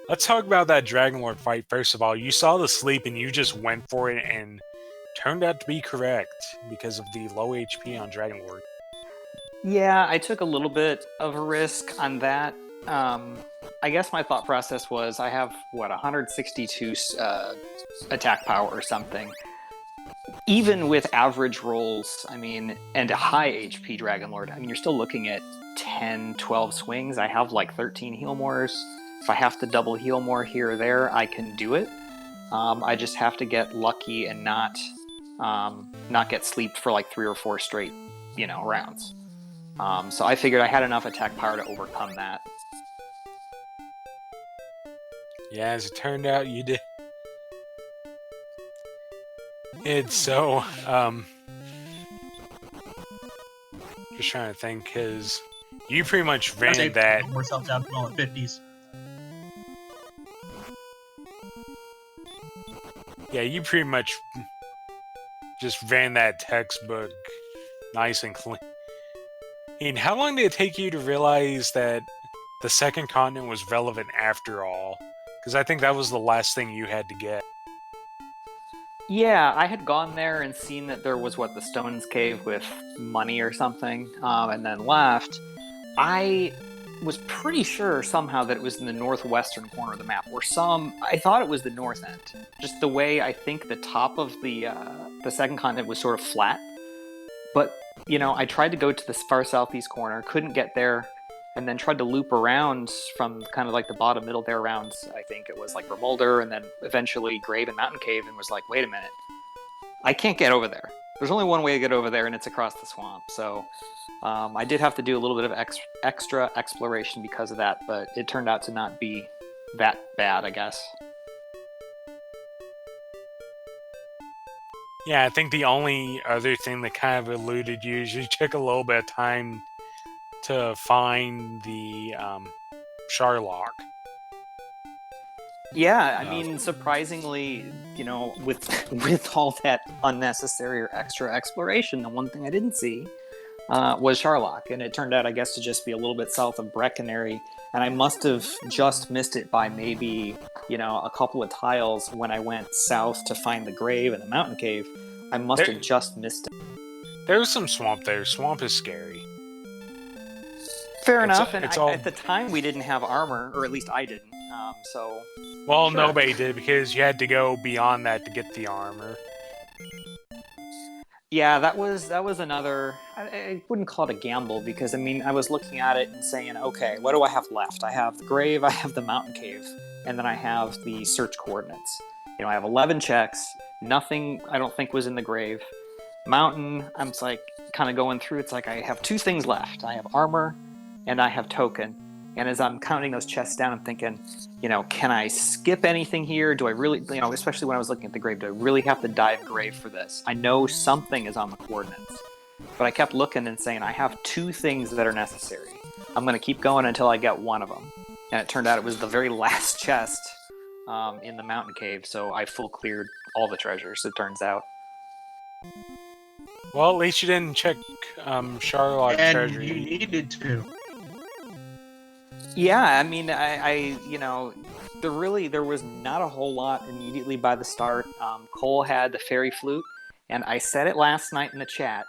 let's talk about that Dragon Lord fight first of all. You saw the sleep and you just went for it and turned out to be correct because of the low HP on Dragon Lord. Yeah, I took a little bit of a risk on that. I guess my thought process was I have, 162 attack power or something. Even with average rolls, I mean, and a high HP Dragon Lord, I mean, you're still looking at 10, 12 swings. I have like 13 heal mores. If I have to double heal more here or there, I can do it. I just have to get lucky and not get sleeped for like 3 or 4 straight, rounds. So I figured I had enough attack power to overcome that. Yeah, as it turned out, you did. It's so, just trying to think, because you pretty much ran that. More self-down all at 50s. Yeah, you pretty much just ran that textbook nice and clean. And how long did it take you to realize that the second continent was relevant after all? Because I think that was the last thing you had to get. Yeah, I had gone there and seen that there was the Stones Cave with money or something, and then left. I was pretty sure somehow that it was in the northwestern corner of the map, or I thought it was the north end. Just the way I think the top of the second continent was sort of flat. But I tried to go to the far southeast corner, couldn't get there, and then tried to loop around from kind of like the bottom middle there around, I think it was like Remolder, and then eventually Grave and Mountain Cave, and was like, wait a minute, I can't get over there. There's only one way to get over there, and it's across the swamp. So I did have to do a little bit of extra exploration because of that, but it turned out to not be that bad, I guess. Yeah, I think the only other thing that kind of eluded you is you took a little bit of time to find the Sharlock. Yeah, I mean, surprisingly, with all that unnecessary or extra exploration, the one thing I didn't see was Sharlock, and it turned out, I guess, to just be a little bit south of Breckenary, and I must have just missed it by maybe, a couple of tiles when I went south to find the grave and the mountain cave. I must have just missed it. There was some swamp there. Swamp is scary. Fair enough, and at the time we didn't have armor, or at least I didn't, so... Well, sure. Nobody did, because you had to go beyond that to get the armor. Yeah, that was another... I wouldn't call it a gamble, because, I mean, I was looking at it and saying, okay, what do I have left? I have the grave, I have the mountain cave, and then I have the search coordinates. I have 11 checks, nothing I don't think was in the grave. Mountain, I'm like, kind of going through, it's like I have two things left. I have armor, and I have token. And as I'm counting those chests down, I'm thinking, can I skip anything here? Do I really, especially when I was looking at the grave, do I really have to dive grave for this? I know something is on the coordinates. But I kept looking and saying, I have two things that are necessary. I'm going to keep going until I get one of them. And it turned out it was the very last chest in the mountain cave, so I full cleared all the treasures, it turns out. Well, at least you didn't check Sharlock treasure. And you needed to. Yeah, I mean, there was not a whole lot immediately by the start. Cole had the fairy flute, and I said it last night in the chat.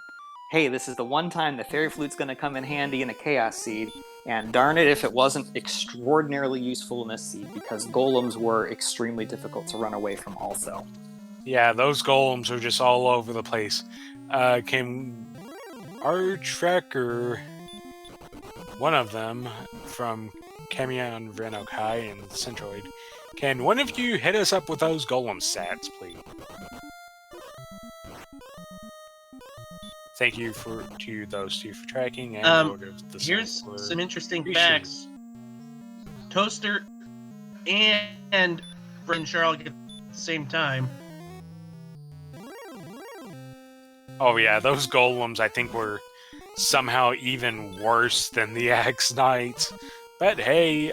Hey, this is the one time the fairy flute's going to come in handy in a chaos seed, and darn it if it wasn't extraordinarily useful in this seed, because golems were extremely difficult to run away from also. Yeah, those golems are just all over the place. Can our tracker, one of them from Camion Renokai and Centroid, can one of you hit us up with those golem stats, please? Thank you to those two for tracking. And here's some interesting facts. Toaster and Friend Charles get at the same time. Oh yeah, those golems I think were somehow even worse than the Axe Knights. But hey,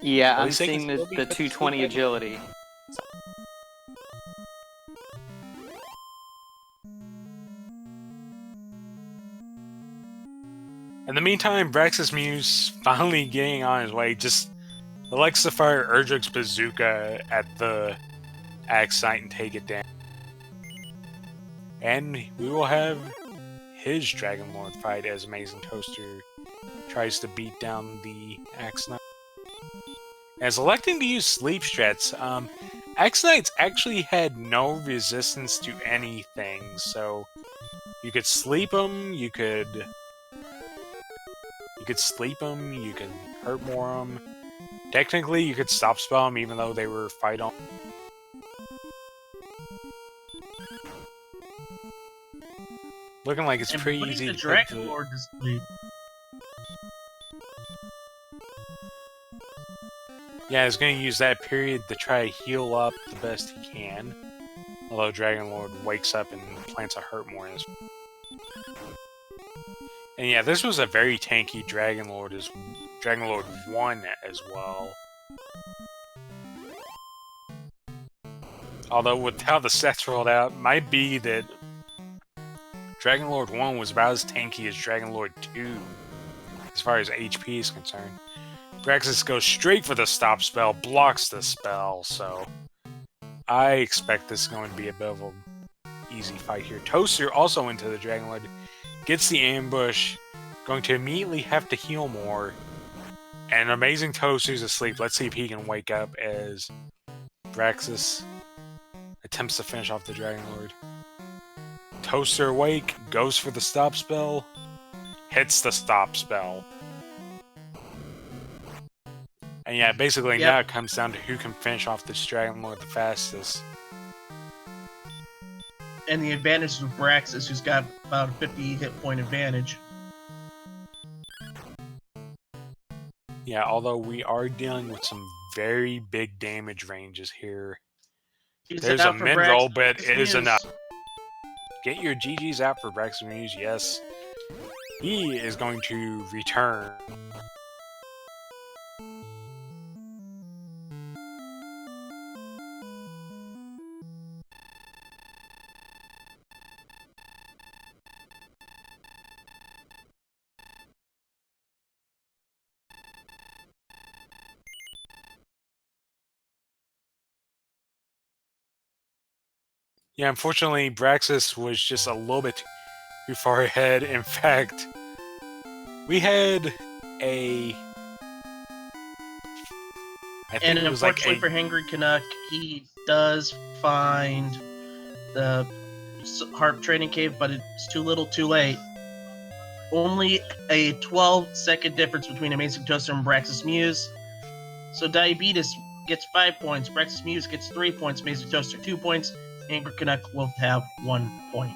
yeah, I'm seeing the 220 agility. In the meantime, Brax's Muse finally getting on his way. Just elects to fire Erdrick's bazooka at the Axe Knight and take it down. And we will have his Dragon Lord fight as Amazing Toaster tries to beat down the Axe Knight. As electing to use sleep strats, Axe Knights actually had no resistance to anything, so you could sleep them, you could sleep them, you could hurt more them. Technically, you could stop spell them even though they were fight on. Looking like it's pretty easy to put the Dragon Lord to sleep. Yeah, he's going to use that period to try to heal up the best he can. Although Dragon Lord wakes up and plants a hurt more in his... And yeah, this was a very tanky Dragon Lord. Dragon Lord 1 as well. Although with how the sets rolled out, might be that Dragon Lord 1 was about as tanky as Dragon Lord 2, as far as HP is concerned. Braxis goes straight for the stop spell, blocks the spell, so I expect this is going to be a bit of an easy fight here. Toaster also into the Dragon Lord, gets the ambush, going to immediately have to heal more. And Amazing Toaster's asleep. Let's see if he can wake up as Braxis attempts to finish off the Dragon Lord. Toaster awake, goes for the stop spell, hits the stop spell. And yeah, basically now it comes down to who can finish off this Dragon Lord the fastest. And the advantage is with Braxis, who's got about a 50 hit point advantage. Yeah, although we are dealing with some very big damage ranges here. There's a min roll, but it is enough. Get your GGs out for Braxis Muse, yes. He is going to return. Yeah, unfortunately, Braxis was just a little bit too far ahead. In fact, we had a... And unfortunately for Hangry Canuck, he does find the Harp Training Cave, but it's too little too late. Only a 12-second difference between Amazing Toaster and Braxis Muse. So Diabetes gets 5 points, Braxis Muse gets 3 points, Amazing Toaster 2 points, Hangry Canuck will have 1 point.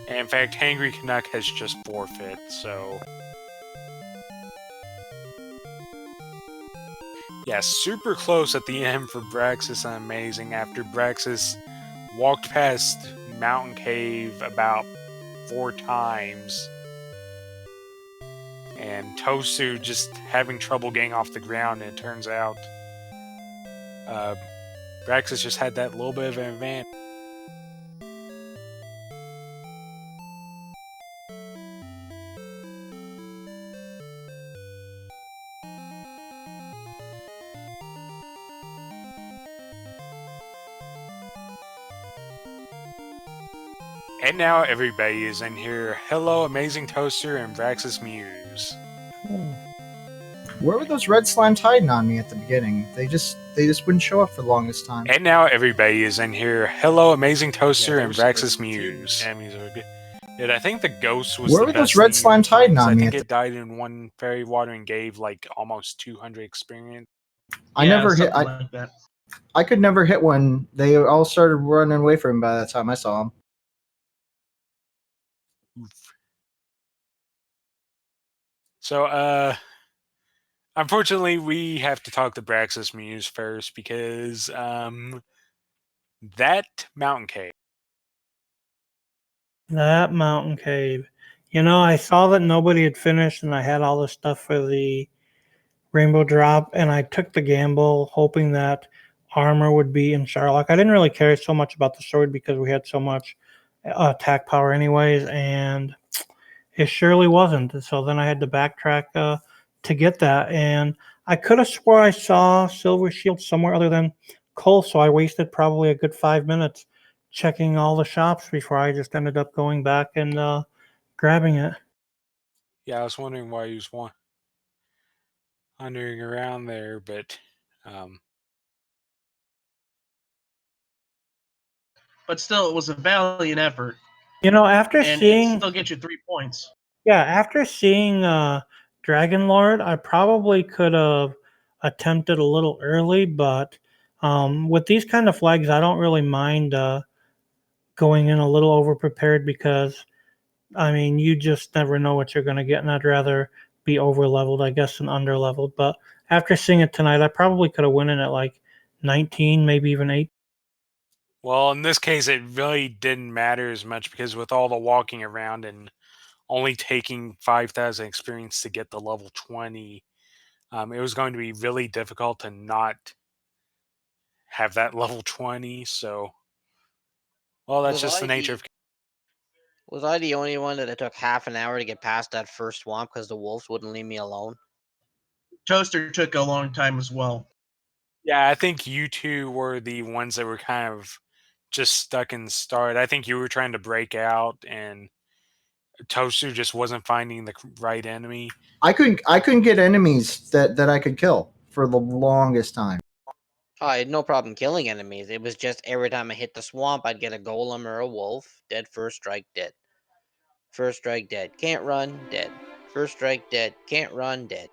And in fact, Hangry Canuck has just forfeit, so... Yeah, super close at the end for Braxis and Amazing after Braxis walked past Mountain Cave about 4 times. And Tosu just having trouble getting off the ground, and it turns out Braxis just had that little bit of an advantage. And now everybody is in here. Hello, Amazing Toaster and Braxis Muse. Where were those red slimes hiding on me at the beginning? They just wouldn't show up for the longest time. And now everybody is in here. Hello, Amazing Toaster and Braxis Muse. And I think the ghost was Where were those red slimes hiding on me? I think it died in one fairy water and gave like almost 200 experience. I never hit. Like that. I could never hit one. They all started running away from him by the time I saw them. So, unfortunately, we have to talk to Braxis Muse first because, that mountain cave. That mountain cave. You know, I saw that nobody had finished and I had all the stuff for the Rainbow Drop, and I took the gamble hoping that armor would be in Sharlock. I didn't really care so much about the sword because we had so much attack power anyways, and it surely wasn't. So then I had to backtrack to get that, and I could have swore I saw Silver Shield somewhere other than Cole, so I wasted probably a good 5 minutes checking all the shops before I just ended up going back and grabbing it. Yeah, I was wondering why you was wandering around there, but still, it was a valiant effort. You know, after seeing... it still gets you 3 points. Yeah, after seeing Dragon Lord, I probably could have attempted a little early, but with these kind of flags, I don't really mind going in a little over-prepared because, I mean, you just never know what you're going to get, and I'd rather be over-leveled, I guess, than under-leveled. But after seeing it tonight, I probably could have went in at like 19, maybe even 8. Well, in this case, it really didn't matter as much because with all the walking around and only taking 5,000 experience to get the level 20, it was going to be really difficult to not have that level 20. So, well, that's just the nature of. Was I the only one that it took half an hour to get past that first swamp because the wolves wouldn't leave me alone? Toaster took a long time as well. Yeah, I think you two were the ones that were kind of just stuck in start. I think you were trying to break out, and Toaster just wasn't finding the right enemy. I couldn't get enemies that I could kill for the longest time. I had no problem killing enemies. It was just every time I hit the swamp, I'd get a golem or a wolf. Dead first strike, dead. First strike, dead. Can't run, dead. First strike, dead. Can't run, dead.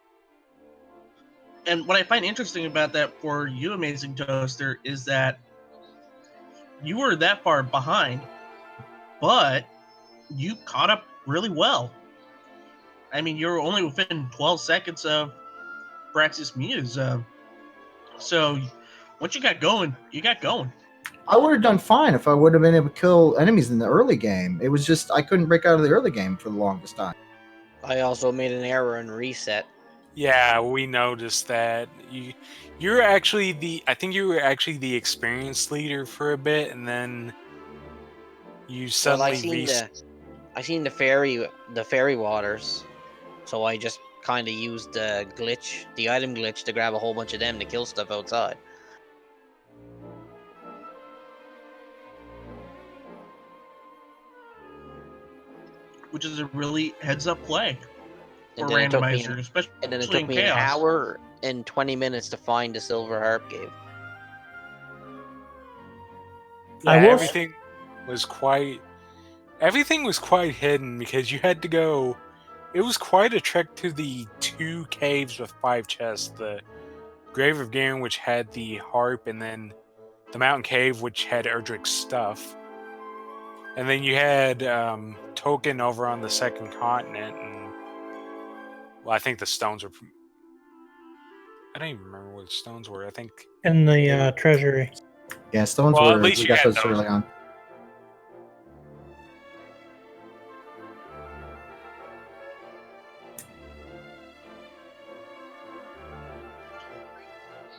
And what I find interesting about that for you, Amazing Toaster, is that you were that far behind, but you caught up really well. I mean, you were only within 12 seconds of Braxis Muse. So once you got going, you got going. I would have done fine if I would have been able to kill enemies in the early game. It was just I couldn't break out of the early game for the longest time. I also made an error and reset. Yeah, we noticed that. You're actually I think you were actually the experienced leader for a bit, and then you Well, suddenly I seen the fairy waters, so I just kind of used the glitch, the item glitch, to grab a whole bunch of them to kill stuff outside. Which is a really heads-up play for And then it took me, Randomizer, especially and then it in took me an Chaos. hour and 20 minutes to find the silver harp cave. yeah, I will everything was quite hidden because you had to go. It was quite a trek to the 2 caves with 5 chests. The Grave of Garen, which had the harp, and then the Mountain Cave, which had Erdrick's stuff. And then you had Token over on the second continent, and well, I think the stones were. I don't even remember what the stones were. I think. in the treasury. Yeah, stones Well, at were. least We you got had those those. early on.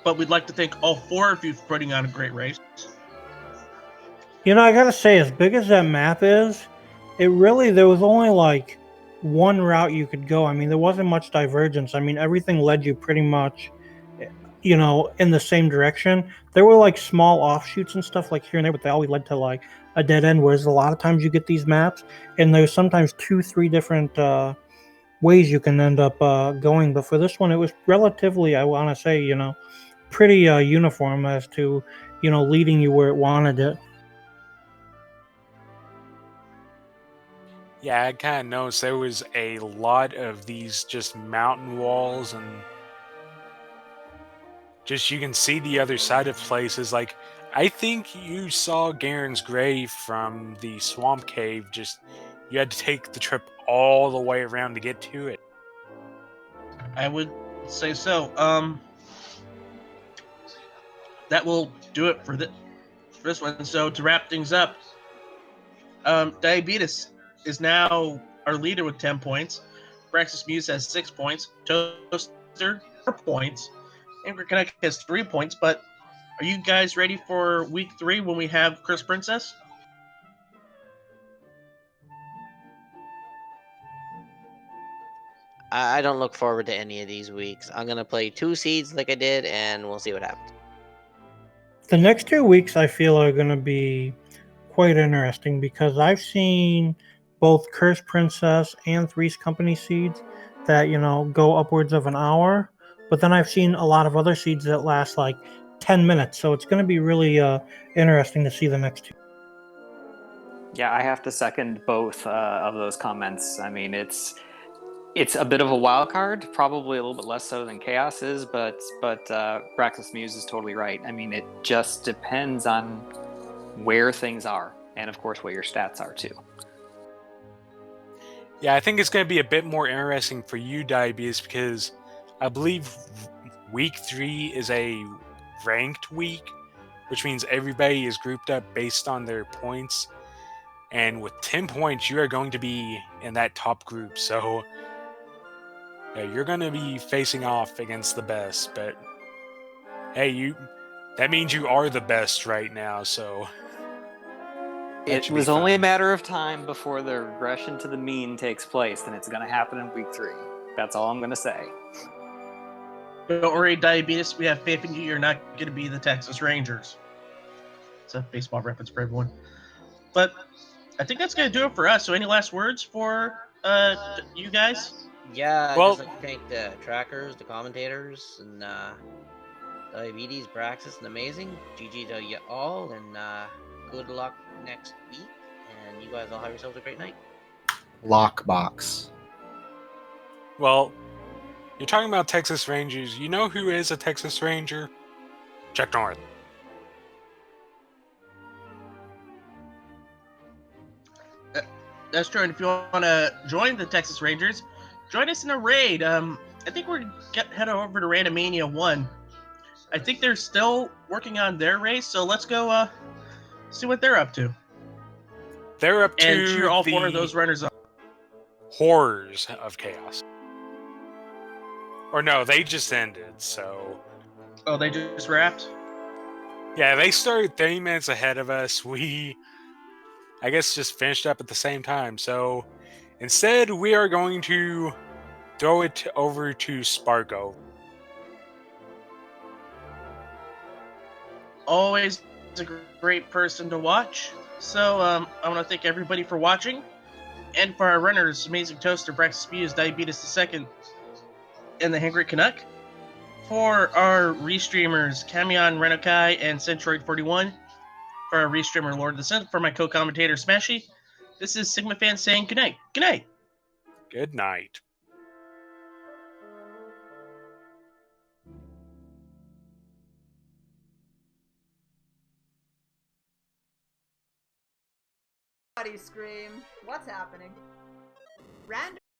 But we'd like to thank all 4 of you for putting on a great race. You know, I gotta say, as big as that map is, there was only like one route you could go. I mean, there wasn't much divergence. I mean, everything led you pretty much, in the same direction. There were like small offshoots and stuff like here and there, but they always led to like a dead end. Whereas a lot of times you get these maps, and there's sometimes 2-3 different ways you can end up going. But for this one, it was relatively, I want to say, pretty uniform as to, leading you where it wanted it. Yeah, I kind of noticed there was a lot of these just mountain walls, and just you can see the other side of places. Like, I think you saw Garen's grave from the swamp cave. Just you had to take the trip all the way around to get to it. I would say so. That will do it for this one. So to wrap things up, Diabetes is now our leader with 10 points. Braxis Muse has 6 points. Toaster 4 points. Angry Canuck has 3 points. But are you guys ready for week 3 when we have Chris Princess? I don't look forward to any of these weeks. I'm gonna play 2 seeds like I did, and we'll see what happens. The next 2 weeks I feel are going to be quite interesting because I've seen both Curse Princess and Three's Company seeds that, go upwards of an hour. But then I've seen a lot of other seeds that last like 10 minutes. So it's going to be really interesting to see the next 2. Yeah, I have to second both of those comments. I mean, it's a bit of a wild card, probably a little bit less so than Chaos is, but Braxis Muse is totally right. I mean, it just depends on where things are, and of course what your stats are too. Yeah, I think it's going to be a bit more interesting for you, Diabetes, because I believe week 3 is a ranked week, which means everybody is grouped up based on their points. And with 10 points, you are going to be in that top group. So yeah, you're going to be facing off against the best. But hey, That means you are the best right now, so... that It should be was only a fun. matter of time before the regression to the mean takes place, and it's going to happen in week 3. That's all I'm going to say. Don't worry, Diabetes. We have faith in you. You're not going to be the Texas Rangers. It's a baseball reference for everyone. But I think that's going to do it for us. So any last words for you guys? Yeah, Well- just like to thank the trackers, the commentators, and Diabetes, Braxis, and Amazing. GG to you all, and good luck next week. And you guys all have yourselves a great night. Lockbox. Well, you're talking about Texas Rangers. You know who is a Texas Ranger? Chuck North. That's true. And if you want to join the Texas Rangers, join us in a raid. I think we're head over to Randomania 1. I think they're still working on their race, so let's go see what they're up to. They're up to And cheer all the 4 of those runners on. Horrors of Chaos. Or no, they just ended, so... Oh, they just wrapped? Yeah, they started 30 minutes ahead of us. We, I guess, just finished up at the same time. So instead, we are going to throw it over to Sparko. Always a great person to watch. So I want to thank everybody for watching. And for our runners, Amazing Toaster, Braxis Spews, Diabetes II, and the Hangry Canuck. For our restreamers, Camion, Renokai, and Centroid41. For our restreamer, Lord of the Synth. For my co-commentator, Smashy. This is Sigma Fan saying goodnight. Good night. Good night. Scream. What's happening? Random